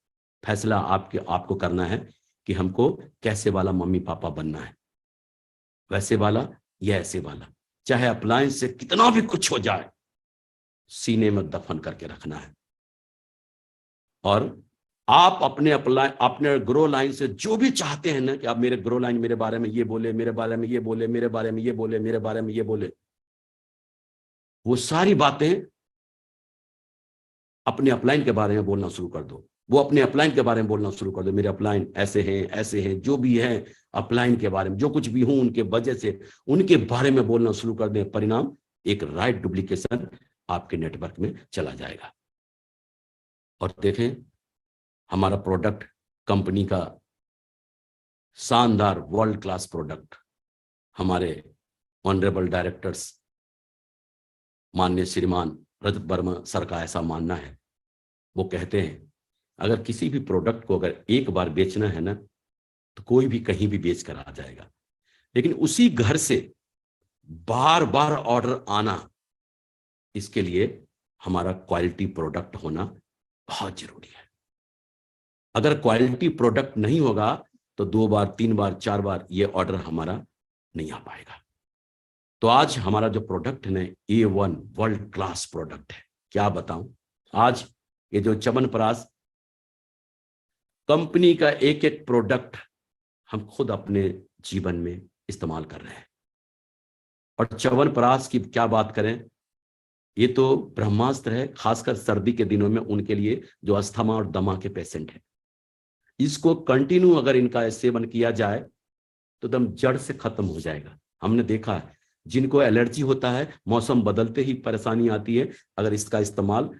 फैसला आपको करना है कि हमको कैसे वाला मम्मी पापा बनना है, वैसे वाला या ऐसे वाला। चाहे अप्लायंस से कितना भी कुछ हो जाए, सीने में दफन करके रखना है। और आप अपने ग्रो लाइन से जो भी चाहते हैं ना कि आप मेरे ग्रो लाइन मेरे बारे में ये बोले, मेरे बारे में ये बोले, मेरे बारे में ये बोले, मेरे बारे में ये बोले, वो सारी बातें अपने अपलाइन के बारे में बोलना शुरू कर दो। वो अपने अपलाइन के बारे में बोलना शुरू कर दो, मेरे अपलाइन ऐसे हैं, जो भी हैं अपलाइन के बारे में, जो कुछ भी हूं उनके वजह से उनके बारे में बोलना शुरू कर दें। परिणाम एक राइट डुप्लीकेशन आपके नेटवर्क में चला जाएगा। और देखें, हमारा प्रोडक्ट, कंपनी का शानदार वर्ल्ड क्लास प्रोडक्ट, हमारे ऑनरेबल डायरेक्टर्स माननीय श्रीमान रजत वर्मा सर का ऐसा मानना है। वो कहते हैं अगर किसी भी प्रोडक्ट को अगर एक बार बेचना है ना, तो कोई भी कहीं भी बेच कर आ जाएगा, लेकिन उसी घर से बार बार ऑर्डर आना, इसके लिए हमारा क्वालिटी प्रोडक्ट होना बहुत जरूरी है। अगर क्वालिटी प्रोडक्ट नहीं होगा तो 2 बार 3 बार 4 बार ये ऑर्डर हमारा नहीं आ पाएगा। तो आज हमारा जो प्रोडक्ट है ना, A1 वर्ल्ड क्लास प्रोडक्ट है। क्या बताऊं, आज ये जो च्यवनप्राश कंपनी का एक एक प्रोडक्ट हम खुद अपने जीवन में इस्तेमाल कर रहे हैं। और च्यवनप्राश की क्या बात करें, ये तो ब्रह्मास्त्र है, खासकर सर्दी के दिनों में उनके लिए जो अस्थमा और दमा के पेशेंट हैं। इसको कंटिन्यू अगर इनका सेवन किया जाए तो एकदम जड़ से खत्म हो जाएगा। हमने देखा है जिनको एलर्जी होता है, मौसम बदलते ही परेशानी आती है, अगर इसका इस्तेमाल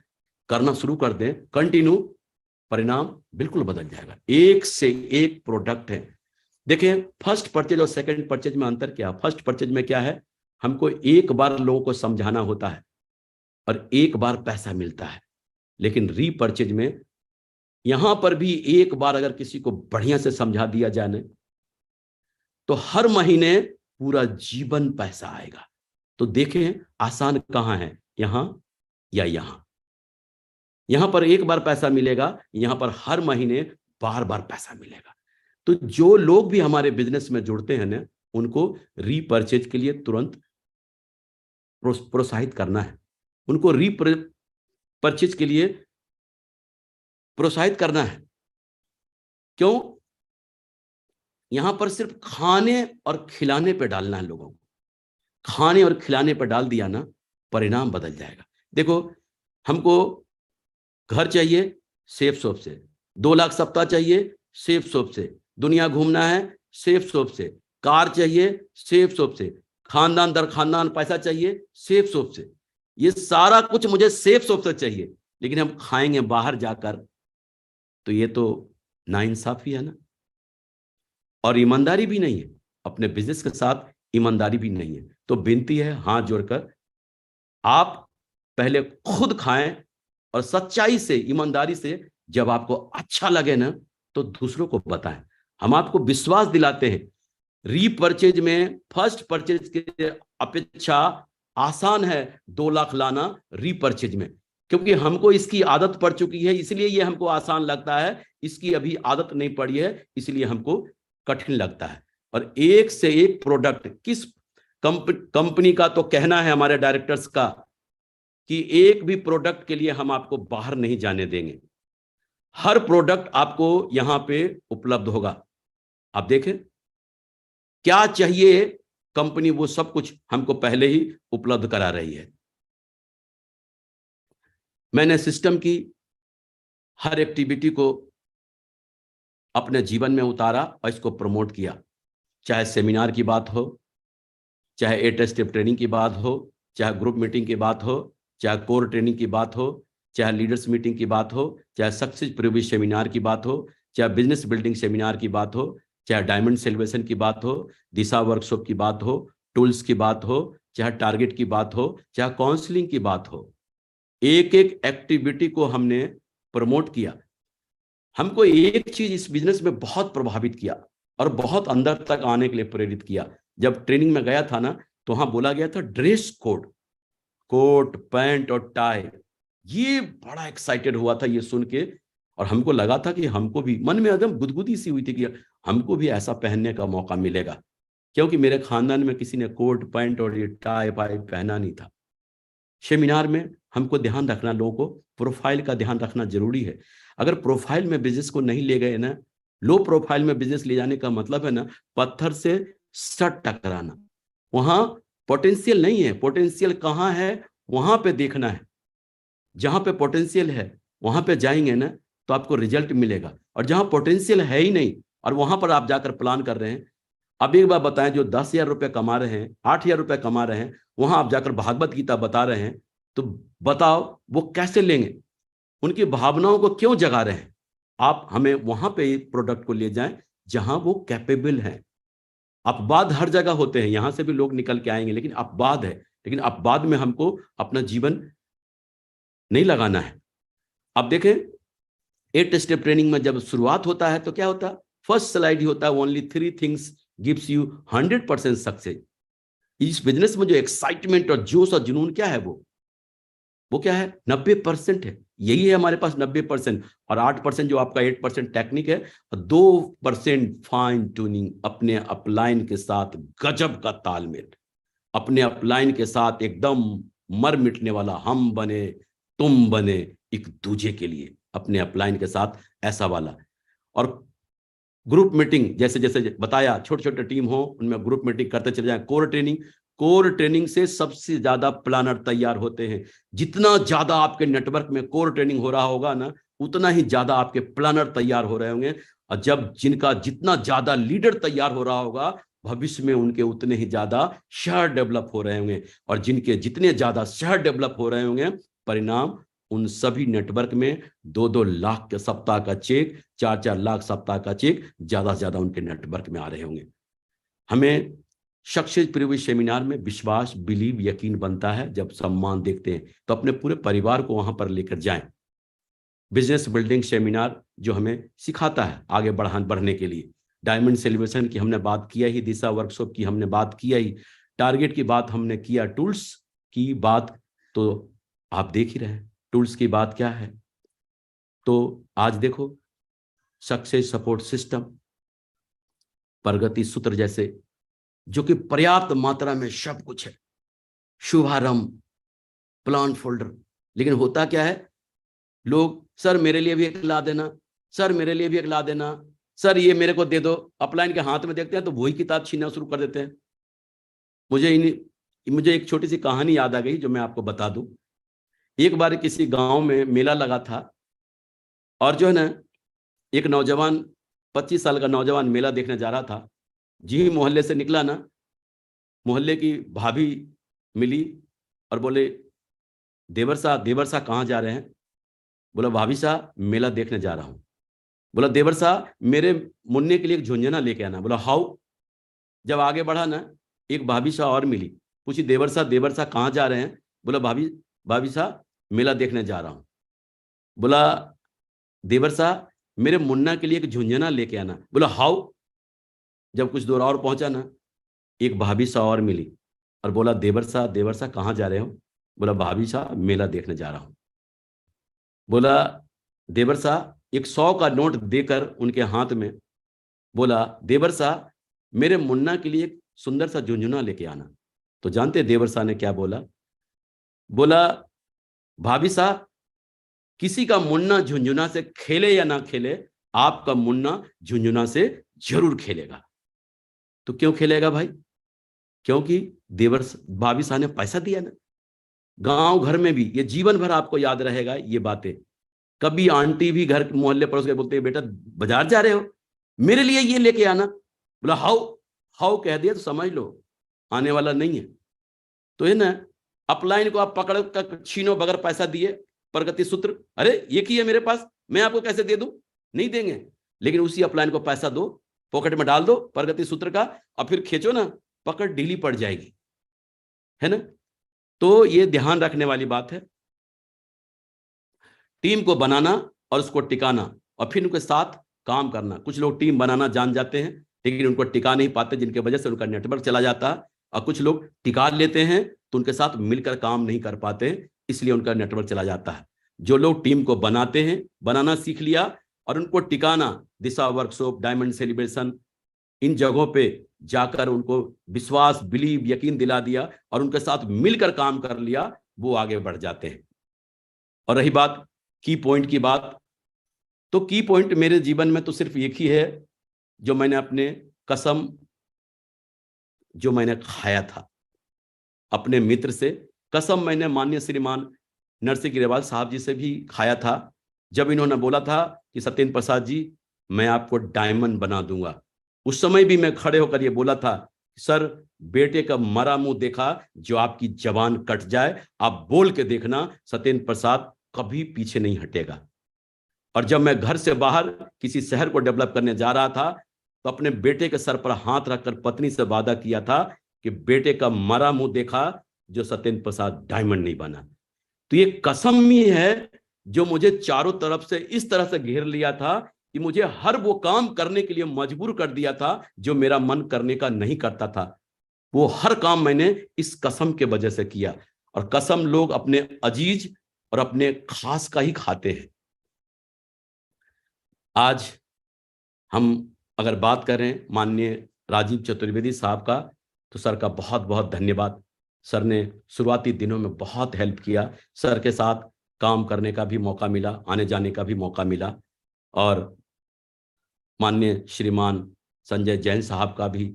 करना शुरू कर दें कंटिन्यू, परिणाम बिल्कुल बदल जाएगा। एक से एक प्रोडक्ट है। देखिए फर्स्ट परचेज और सेकंड परचेज में अंतर क्या है? फर्स्ट परचेज में क्या है, हमको एक बार लोगों को समझाना होता है और एक बार पैसा मिलता है। लेकिन रीपर्चेज में यहां पर भी एक बार अगर किसी को बढ़िया से समझा दिया जाए ना, तो हर महीने पूरा जीवन पैसा आएगा। तो देखें आसान कहां है, यहां या यहां? यहां पर एक बार पैसा मिलेगा, यहां पर हर महीने बार बार पैसा मिलेगा। तो जो लोग भी हमारे बिजनेस में जुड़ते हैं ना, उनको रीपर्चेज के लिए तुरंत प्रोत्साहित करना है, उनको रीपर्चेज के लिए प्रोत्साहित करना है। क्यों? यहां पर सिर्फ खाने और खिलाने पे डालना है लोगों को। खाने और खिलाने पर डाल दिया ना, परिणाम बदल जाएगा। देखो हमको घर चाहिए सेफ शॉप से, 2 लाख सप्ताह चाहिए सेफ शॉप से, दुनिया घूमना है सेफ शॉप से, कार चाहिए सेफ शॉप से, खानदान दर खानदान पैसा चाहिए सेफ शॉप से। ये सारा कुछ मुझे सेफ शॉप से चाहिए, लेकिन हम खाएंगे बाहर जाकर, तो ये तो नाइंसाफी है ना। और ईमानदारी भी नहीं है, अपने बिजनेस के साथ ईमानदारी भी नहीं है। तो विनती है हाथ जोड़कर, आप पहले खुद खाएं और सच्चाई से, ईमानदारी से, जब आपको अच्छा लगे ना तो दूसरों को बताएं। हम आपको विश्वास दिलाते हैं रीपर्चेज में फर्स्ट परचेज के अपेक्षा आसान है 2 लाख लाना रीपर्चेज में, क्योंकि हमको इसकी आदत पड़ चुकी है, इसलिए ये हमको आसान लगता है। इसकी अभी आदत नहीं पड़ी है, इसलिए हमको कठिन लगता है। और एक से एक प्रोडक्ट, किस कंपनी का तो कहना है हमारे डायरेक्टर्स का कि एक भी प्रोडक्ट के लिए हम आपको बाहर नहीं जाने देंगे, हर प्रोडक्ट आपको यहां पे उपलब्ध होगा। आप देखें क्या चाहिए कंपनी, वो सब कुछ हमको पहले ही उपलब्ध करा रही है। मैंने सिस्टम की हर एक्टिविटी को अपने जीवन में उतारा और इसको प्रमोट किया, चाहे सेमिनार की बात हो, चाहे 8 स्टेप ट्रेनिंग की बात हो, चाहे ग्रुप मीटिंग की बात हो, चाहे कोर ट्रेनिंग की बात हो, चाहे लीडर्स मीटिंग की बात हो, चाहे सक्सेस प्रीव्यू सेमिनार की बात हो, चाहे बिजनेस बिल्डिंग सेमिनार की बात हो, चाहे डायमंड सेलिब्रेशन की बात हो, दिशा वर्कशॉप की बात हो, टूल्स की बात हो, चाहे टारगेट की बात हो, चाहे काउंसलिंग की बात हो, एक एक एक्टिविटी को हमने प्रमोट किया। हमको एक चीज इस बिजनेस में बहुत प्रभावित किया और बहुत अंदर तक आने के लिए प्रेरित किया। जब ट्रेनिंग में गया था ना, तो वहां बोला गया था ड्रेस कोड, कोट पैंट और टाई। ये बड़ा एक्साइटेड हुआ था ये सुन के, और हमको लगा था कि हमको भी, मन में एकदम गुदगुदी सी हुई थी कि हमको भी ऐसा पहनने का मौका मिलेगा, क्योंकि मेरे खानदान में किसी ने कोट पैंट और ये टाई वाई पहना नहीं था। सेमिनार में हमको ध्यान रखना, लोगों को प्रोफाइल का ध्यान रखना जरूरी है। अगर प्रोफाइल में बिजनेस को नहीं ले गए ना, लो प्रोफाइल में बिजनेस ले जाने का मतलब है ना पत्थर से सट टकराना। वहां पोटेंशियल नहीं है, पोटेंशियल कहां है वहां पे देखना है। जहां पे पोटेंशियल है वहां पे जाएंगे ना तो आपको रिजल्ट मिलेगा। और जहां पोटेंशियल है ही नहीं और वहां पर आप जाकर प्लान कर रहे हैं, अब एक बार बताएं, जो 10,000 रुपए कमा रहे हैं, 8,000 रुपए कमा रहे हैं, वहां आप जाकर भागवत गीता बता रहे हैं, तो बताओ वो कैसे लेंगे? उनकी भावनाओं को क्यों जगा रहे हैं? आप हमें वहां पे प्रोडक्ट को ले जाएं जहां वो कैपेबल हैं। अपवाद हर जगह होते हैं, यहां से भी लोग निकल के आएंगे, लेकिन अपवाद है। लेकिन अपवाद में हमको अपना जीवन नहीं लगाना है। अब देखें 8 स्टेप ट्रेनिंग में जब शुरुआत होता है तो क्या होता है? फर्स्ट स्लाइड ही होता है, only 3 things gives you 100% success. इस बिजनेस में जो एक्साइटमेंट और जोश और जुनून क्या है, वो क्या है? 90% है। यही है हमारे पास 90%। और 8% जो आपका 8% टेक्निक है, और 2% फाइन ट्यूनिंग, अपने अपलाइन के साथ गजब का तालमेल, अपने अपलाइन के साथ एकदम मर मिटने वाला, हम बने तुम बने एक दूजे के लिए, अपने अपलाइन के साथ ऐसा वाला। और ग्रुप मीटिंग जैसे जैसे बताया, छोटे छोटे टीम हो उनमें ग्रुप मीटिंग करते चले जाएं। कोर ट्रेनिंग से सबसे ज्यादा प्लानर तैयार होते हैं। जितना ज्यादा आपके नेटवर्क में कोर ट्रेनिंग हो रहा होगा ना, उतना ही ज्यादा आपके प्लानर तैयार हो रहे होंगे। और जब जिनका जितना ज्यादा लीडर तैयार हो रहा होगा, भविष्य में उनके उतने ही ज्यादा शहर डेवलप हो रहे होंगे। और जिनके जितने ज्यादा शहर डेवलप हो रहे होंगे, परिणाम उन सभी नेटवर्क में 2-2 लाख के सप्ताह का चेक, 4-4 लाख सप्ताह का चेक ज्यादा से ज्यादा उनके नेटवर्क में आ रहे होंगे। हमें सक्सेस प्रीव्यू सेमिनार में विश्वास, बिलीव, यकीन बनता है। जब सम्मान देखते हैं तो अपने पूरे परिवार को वहां पर लेकर जाएं। बिजनेस बिल्डिंग सेमिनार जो हमें सिखाता है आगे बढ़ने के लिए। डायमंड सेलिब्रेशन की हमने बात किया ही, दिशा वर्कशॉप की हमने बात किया ही, टारगेट की बात हमने किया, टूल्स की बात तो आप देख ही रहे हैं टूल्स की बात क्या है। तो आज देखो, सक्सेस सपोर्ट सिस्टम, प्रगति सूत्र जैसे जो कि पर्याप्त मात्रा में सब कुछ है, शुभारंभ, प्लान फोल्डर। लेकिन होता क्या है, लोग सर मेरे लिए भी एक ला देना, सर मेरे लिए भी एक ला देना, सर ये मेरे को दे दो। अपलाइन के हाथ में देखते हैं तो वही किताब छीनना शुरू कर देते हैं। मुझे एक छोटी सी कहानी याद आ गई जो मैं आपको बता दूं। एक बार किसी गांव में मेला लगा था और जो है ना, एक नौजवान 25 साल का नौजवान मेला देखने जा रहा था। जी मोहल्ले से निकला ना, मोहल्ले की भाभी मिली और बोले, देवर साहब कहाँ जा रहे हैं? बोला, भाभी साहब मेला देखने जा रहा हूं। बोला, देवर साहब मेरे मुन्ने के लिए एक झुंझुना लेके आना। बोला, हाउ? जब आगे बढ़ा ना, एक भाभी साहब और मिली, पूछी, देवर साहब कहाँ जा रहे हैं? बोला, भाभी साहब मेला देखने जा रहा हूं। बोला, देवर साहब मेरे मुन्ना के लिए एक झुंझुना लेके आना। बोला, हाउ? जब कुछ दूर और पहुंचा ना, एक भाभी साहब और मिली और बोला, देवर साहब कहाँ जा रहे हो? बोला, भाभी साहब मेला देखने जा रहा हूं। बोला, देवर साहब एक 100 का नोट देकर उनके हाथ में बोला, देवर साहब मेरे मुन्ना के लिए एक सुंदर सा झुंझुना लेके आना। तो जानते देवर साहब ने क्या बोला? बोला, भाभी साहब किसी का मुन्ना झुंझुना से खेले या ना खेले, आपका मुन्ना झुंझुना से जरूर खेलेगा। तो क्यों खेलेगा भाई? क्योंकि भाभी साहब ने पैसा दिया ना। गांव घर में भी ये जीवन भर आपको याद रहेगा ये बातें। कभी आंटी भी घर मोहल्ले पड़ोस के बोलते हैं, बेटा बाजार जा रहे हो, मेरे लिए ये लेके आना। बोला, हाउ कह दिया तो समझ लो आने वाला नहीं है। तो है ना, अपलाइन को आप पकड़ कर छीनो बगैर पैसा दिए, प्रगति सूत्र, अरे ये की है मेरे पास, मैं आपको कैसे दे दूं? नहीं देंगे। लेकिन उसी अपलाइन को पैसा दो, पॉकेट में डाल दो प्रगति सूत्र का, और फिर खींचो ना, पकड़ ढीली पड़ जाएगी, है ना। तो ये ध्यान रखने वाली बात है। टीम को बनाना और उसको टिकाना और फिर उनके साथ काम करना। कुछ लोग टीम बनाना जान जाते हैं लेकिन उनको टिका नहीं पाते, जिनके वजह से उनका नेटवर्क चला जाता है। और कुछ लोग टिका लेते हैं तो उनके साथ मिलकर काम नहीं कर पाते, इसलिए उनका नेटवर्क चला जाता है। जो लोग टीम को बनाते हैं, बनाना सीख लिया और उनको टिकाना, दिशा वर्कशॉप, डायमंड सेलिब्रेशन, इन जगहों पे जाकर उनको विश्वास, बिलीव, यकीन दिला दिया और उनके साथ मिलकर काम कर लिया, वो आगे बढ़ जाते हैं। और रही बात की पॉइंट की बात, तो की पॉइंट मेरे जीवन में तो सिर्फ एक ही है जो मैंने अपने कसम जो मैंने खाया था अपने मित्र से। कसम मैंने माननीय श्रीमान नरसिंह ग्रेवाल साहब जी से भी खाया था, जब इन्होंने बोला था कि सत्येंद्र प्रसाद जी मैं आपको डायमंड बना दूंगा। उस समय भी मैं खड़े होकर ये बोला था, सर बेटे का मरा मुंह देखा जो आपकी जबान कट जाए, आप बोल के देखना, सत्येंद्र प्रसाद कभी पीछे नहीं हटेगा। और जब मैं घर से बाहर किसी शहर को डेवलप करने जा रहा था तो अपने बेटे के सर पर हाथ रखकर पत्नी से वादा किया था कि बेटे का मरा मुंह देखा जो सत्येंद्र प्रसाद डायमंड नहीं बना। तो ये कसम ही है जो मुझे चारों तरफ से इस तरह से घेर लिया था कि मुझे हर वो काम करने के लिए मजबूर कर दिया था जो मेरा मन करने का नहीं करता था। वो हर काम मैंने इस कसम के वजह से किया। और कसम लोग अपने अजीज और अपने खास का ही खाते हैं। आज हम अगर बात करें माननीय राजीव चतुर्वेदी साहब का, तो सर का बहुत बहुत धन्यवाद। सर ने शुरुआती दिनों में बहुत हेल्प किया, सर के साथ काम करने का भी मौका मिला, आने जाने का भी मौका मिला। और माननीय श्रीमान संजय जैन साहब का भी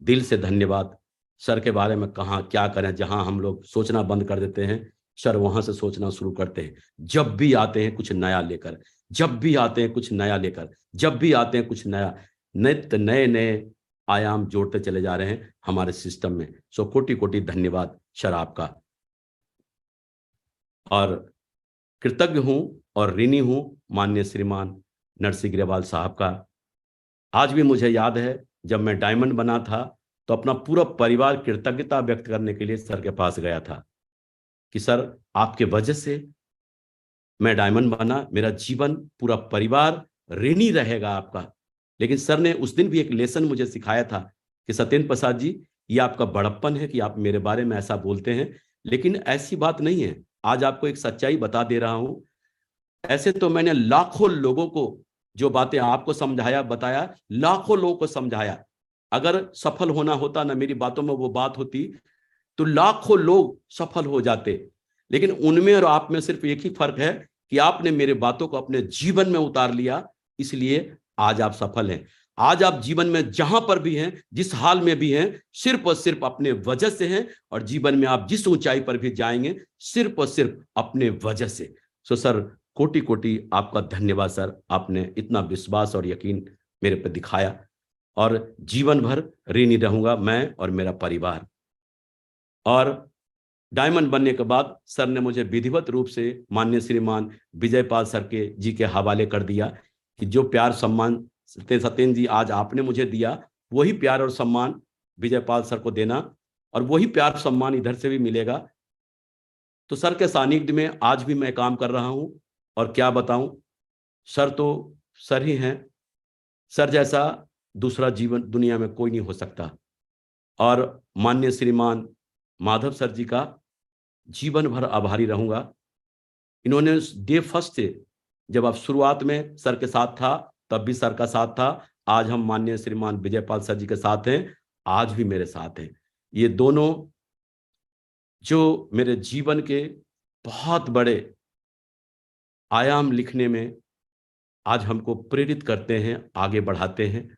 दिल से धन्यवाद। सर के बारे में कहाँ क्या करें, जहां हम लोग सोचना बंद कर देते हैं सर वहां से सोचना शुरू करते हैं। जब भी आते हैं कुछ नया लेकर, जब भी आते हैं कुछ नया लेकर, जब भी आते हैं कुछ नया, नित्य नए नए आयाम जोड़ते चले जा रहे हैं हमारे सिस्टम में। सो कोटि कोटि धन्यवाद सर आपका। और कृतज्ञ हूं और ऋणी हूं माननीय श्रीमान नरसिंह ग्रेवाल साहब का। आज भी मुझे याद है जब मैं डायमंड बना था तो अपना पूरा परिवार कृतज्ञता व्यक्त करने के लिए सर के पास गया था कि सर आपके वजह से मैं डायमंड बना, मेरा जीवन पूरा परिवार ऋणी रहेगा आपका। लेकिन सर ने उस दिन भी एक लेसन मुझे सिखाया था कि सत्येंद्र प्रसाद जी, ये आपका बड़प्पन है कि आप मेरे बारे में ऐसा बोलते हैं, लेकिन ऐसी बात नहीं है। आज आपको एक सच्चाई बता दे रहा हूं। ऐसे तो मैंने लाखों लोगों को जो बातें आपको समझाया बताया, लाखों लोगों को समझाया। अगर सफल होना होता ना, मेरी बातों में वो बात होती, तो लाखों लोग सफल हो जाते। लेकिन उनमें और आप में सिर्फ एक ही फर्क है कि आपने मेरे बातों को अपने जीवन में उतार लिया, इसलिए आज आप सफल हैं। आज आप जीवन में जहां पर भी हैं, जिस हाल में भी हैं, सिर्फ और सिर्फ अपने वजह से हैं। और जीवन में आप जिस ऊंचाई पर भी जाएंगे सिर्फ और सिर्फ अपने वजह से। सो सर कोटि कोटि आपका धन्यवाद सर, आपने इतना विश्वास और यकीन मेरे पर दिखाया और जीवन भर ऋणी रहूंगा मैं और मेरा परिवार। और डायमंड बनने के बाद सर ने मुझे विधिवत रूप से माननीय श्रीमान विजयपाल सर के जी के हवाले कर दिया कि जो प्यार सम्मान सत्येंद्र जी आज आपने मुझे दिया, वही प्यार और सम्मान विजयपाल सर को देना और वही प्यार सम्मान इधर से भी मिलेगा। तो सर के सानिध्य में आज भी मैं काम कर रहा हूं और क्या बताऊं, सर तो सर ही हैं। सर जैसा दूसरा जीवन दुनिया में कोई नहीं हो सकता। और माननीय श्रीमान माधव सर जी का जीवन भर आभारी रहूंगा। इन्होंने डे फर्स्ट से, जब आप शुरुआत में सर के साथ था तब भी सर का साथ था, आज हम माननीय श्रीमान विजयपाल सर जी के साथ हैं, आज भी मेरे साथ हैं। ये दोनों जो मेरे जीवन के बहुत बड़े आयाम लिखने में आज हमको प्रेरित करते हैं, आगे बढ़ाते हैं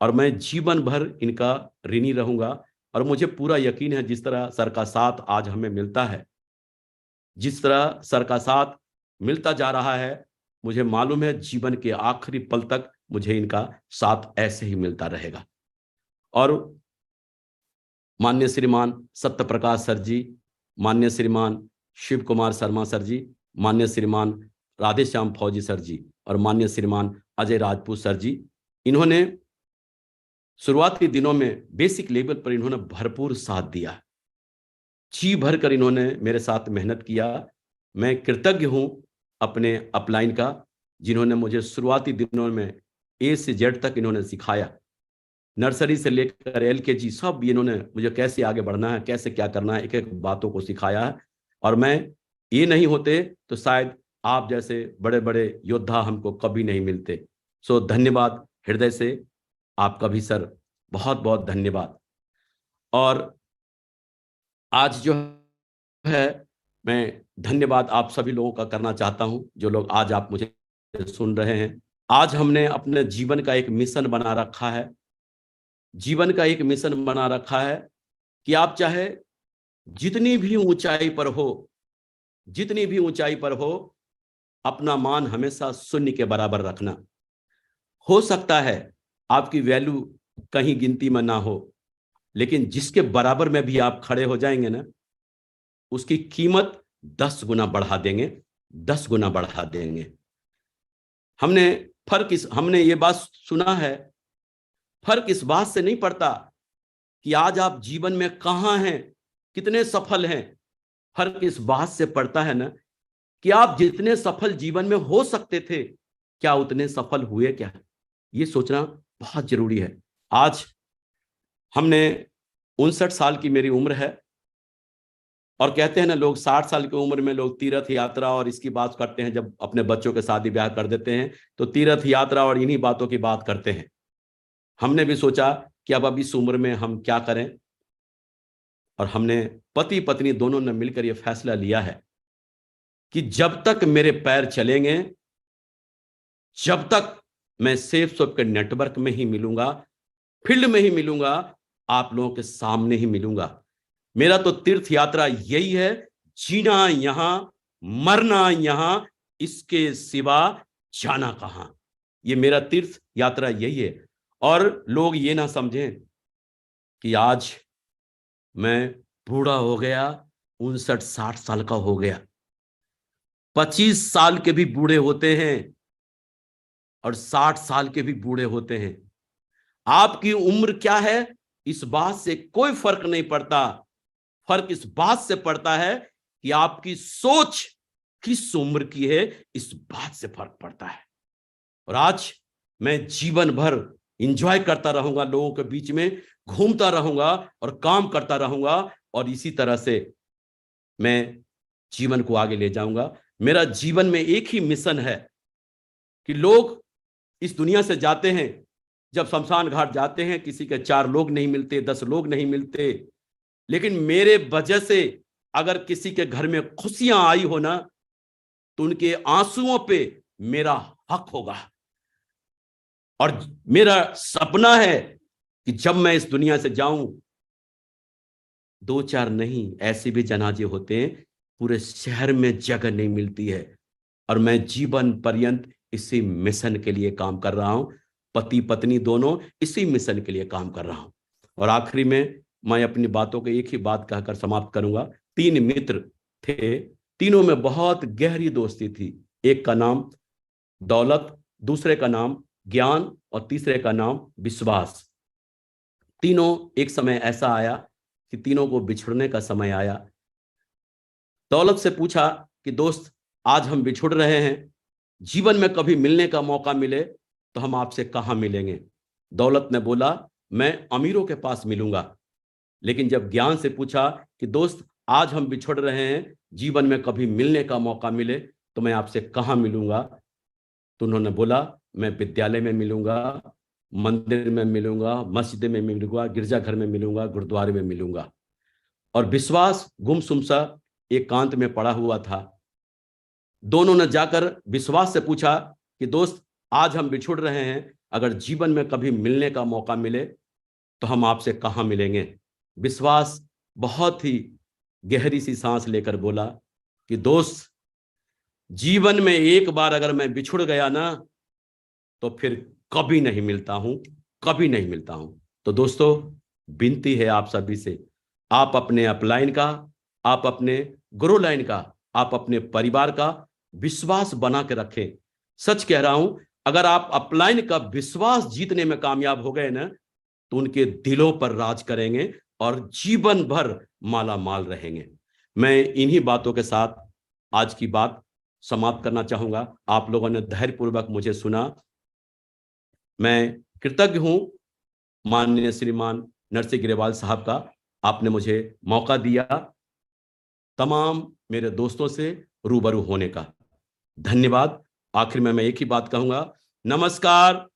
और मैं जीवन भर इनका ऋणी रहूंगा। और मुझे पूरा यकीन है जिस तरह सर का साथ आज हमें मिलता है, जिस तरह सर का साथ मिलता जा रहा है, मुझे मालूम है जीवन के आखिरी पल तक मुझे इनका साथ ऐसे ही मिलता रहेगा। और माननीय श्रीमान सत्य प्रकाश सर जी, माननीय श्रीमान शिव कुमार शर्मा सर जी, माननीय श्रीमान राधेश्याम फौजी सर जी और माननीय श्रीमान अजय राजपूत सर जी, इन्होंने शुरुआती दिनों में बेसिक लेवल पर इन्होंने भरपूर साथ दिया। जी भरकर इन्होंने मेरे साथ मेहनत किया। मैं कृतज्ञ हूं अपने अपलाइन का, जिन्होंने मुझे शुरुआती दिनों में ए से जेड तक इन्होंने सिखाया। नर्सरी से लेकर LKG सब इन्होंने मुझे कैसे आगे बढ़ना है, कैसे क्या करना है, एक एक बातों को सिखाया है। और मैं ये नहीं होते तो शायद आप जैसे बड़े बड़े योद्धा हमको कभी नहीं मिलते। सो धन्यवाद हृदय से आपका भी सर, बहुत बहुत धन्यवाद। और आज जो है मैं धन्यवाद आप सभी लोगों का करना चाहता हूं, जो लोग आज आप मुझे सुन रहे हैं। आज हमने अपने जीवन का एक मिशन बना रखा है, जीवन का एक मिशन बना रखा है कि आप चाहे जितनी भी ऊंचाई पर हो, जितनी भी ऊंचाई पर हो, अपना मान हमेशा शून्य के बराबर रखना। हो सकता है आपकी वैल्यू कहीं गिनती में ना हो, लेकिन जिसके बराबर में भी आप खड़े हो जाएंगे ना, उसकी कीमत 10 गुना बढ़ा देंगे, 10 गुना बढ़ा देंगे। हमने ये बात सुना है, फर्क इस बात से नहीं पड़ता कि आज आप जीवन में कहां हैं, कितने सफल हैं। फर्क इस बात से पड़ता है ना कि आप जितने सफल जीवन में हो सकते थे, क्या उतने सफल हुए क्या? ये सोचना बहुत जरूरी है। आज हमने 59 साल की मेरी उम्र है और कहते हैं ना लोग 60 साल की उम्र में लोग तीर्थ यात्रा और इसकी बात करते हैं। जब अपने बच्चों के शादी ब्याह कर देते हैं तो तीर्थ यात्रा और इन्हीं बातों की बात करते हैं। हमने भी सोचा कि अब इस उम्र में हम क्या करें, और हमने पति पत्नी दोनों ने मिलकर यह फैसला लिया है कि जब तक मेरे पैर चलेंगे, जब तक मैं सेफ सोप के नेटवर्क में ही मिलूंगा, फील्ड में ही मिलूंगा, आप लोगों के सामने ही मिलूंगा। मेरा तो तीर्थ यात्रा यही है, जीना यहां, मरना यहां, इसके सिवा जाना कहां। ये मेरा तीर्थ यात्रा यही है। और लोग ये ना समझें कि आज मैं बूढ़ा हो गया, 59-60 साल का हो गया। 25 साल के भी बूढ़े होते हैं और 60 साल के भी बूढ़े होते हैं। आपकी उम्र क्या है इस बात से कोई फर्क नहीं पड़ता। फर्क इस बात से पड़ता है कि आपकी सोच किस उम्र की है, इस बात से फर्क पड़ता है। और आज मैं जीवन भर एंजॉय करता रहूंगा, लोगों के बीच में घूमता रहूंगा और काम करता रहूंगा, और इसी तरह से मैं जीवन को आगे ले जाऊंगा। मेरा जीवन में एक ही मिशन है कि लोग इस दुनिया से जाते हैं, जब शमशान घाट जाते हैं, किसी के 4 लोग नहीं मिलते, 10 लोग नहीं मिलते, लेकिन मेरे वजह से अगर किसी के घर में खुशियां आई हो ना, तो उनके आंसुओं पे मेरा हक होगा। और मेरा सपना है कि जब मैं इस दुनिया से जाऊं, 2-4 नहीं, ऐसे भी जनाजे होते हैं, पूरे शहर में जगह नहीं मिलती है। और मैं जीवन पर्यंत इसी मिशन के लिए काम कर रहा हूं। पति पत्नी दोनों इसी मिशन के लिए काम कर रहा हूं। और आखिरी में मैं अपनी बातों को एक ही बात कहकर समाप्त करूंगा। 3 मित्र थे, तीनों में बहुत गहरी दोस्ती थी। एक का नाम दौलत, दूसरे का नाम ज्ञान और तीसरे का नाम विश्वास। तीनों एक समय ऐसा आया कि तीनों को बिछड़ने का समय आया। दौलत से पूछा कि दोस्त, आज हम बिछुड़ रहे हैं, जीवन में कभी मिलने का मौका मिले तो हम आपसे कहां मिलेंगे। दौलत ने बोला, मैं अमीरों के पास मिलूंगा। लेकिन जब ज्ञान से पूछा कि दोस्त, आज हम बिछुड़ रहे हैं, जीवन में कभी मिलने का मौका मिले तो मैं आपसे कहां मिलूंगा, तो उन्होंने बोला, मैं विद्यालय में मिलूंगा, मंदिर में मिलूंगा, मस्जिद में मिलूंगा, गिरजाघर में मिलूंगा, गुरुद्वारे में मिलूंगा। और विश्वास गुमसुम सा एकांत में पड़ा हुआ था। दोनों ने जाकर विश्वास से पूछा कि दोस्त, आज हम बिछुड़ रहे हैं, अगर जीवन में कभी मिलने का मौका मिले तो हम आपसे कहां मिलेंगे। विश्वास बहुत ही गहरी सी सांस लेकर बोला कि दोस्त, जीवन में एक बार अगर मैं बिछुड़ गया ना, तो फिर कभी नहीं मिलता हूं, कभी नहीं मिलता हूं। तो दोस्तों, विनती है आप सभी से, आप अपने अपलाइन का, आप अपने ग्रो लाइन का, आप अपने परिवार का विश्वास बना के रखें। सच कह रहा हूं, अगर आप अपलाइन का विश्वास जीतने में कामयाब हो गए ना, तो उनके दिलों पर राज करेंगे और जीवन भर माला माल रहेंगे। मैं इन्हीं बातों के साथ आज की बात समाप्त करना चाहूंगा। आप लोगों ने धैर्यपूर्वक मुझे सुना। मैं कृतज्ञ हूं माननीय श्रीमान नरसिंह ग्रेवाल साहब का, आपने मुझे मौका दिया तमाम मेरे दोस्तों से रूबरू होने का। धन्यवाद। आखिर में मैं एक ही बात कहूंगा, नमस्कार,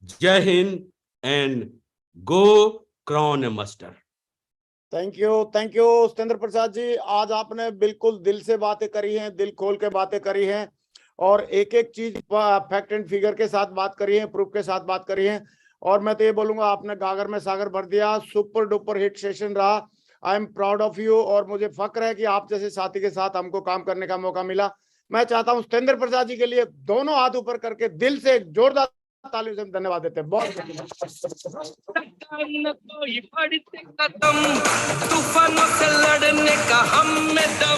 जय हिंद and go crown master. Thank you Satyendra Prasad ji. आज आपने बिल्कुल दिल से बातें करी हैं, दिल खोल के बातें करी हैं, और एक एक चीज फैक्ट एंड फिगर के साथ बात करी है, प्रूफ के साथ बात करी है। और मैं तो ये बोलूंगा, आपने गागर में सागर भर दिया। सुपर डुपर हिट सेशन रहा। I am proud of you, और मुझे फक्र है कि आप जैसे साथी के साथ हमको काम करने का मौका मिला। मैं चाहता हूं सत्येंद्र प्रसाद जी के लिए दोनों हाथ ऊपर करके दिल से एक जोरदार तालियों से धन्यवाद देते हैं। बहुत तूफानों से लड़ने का हम में दम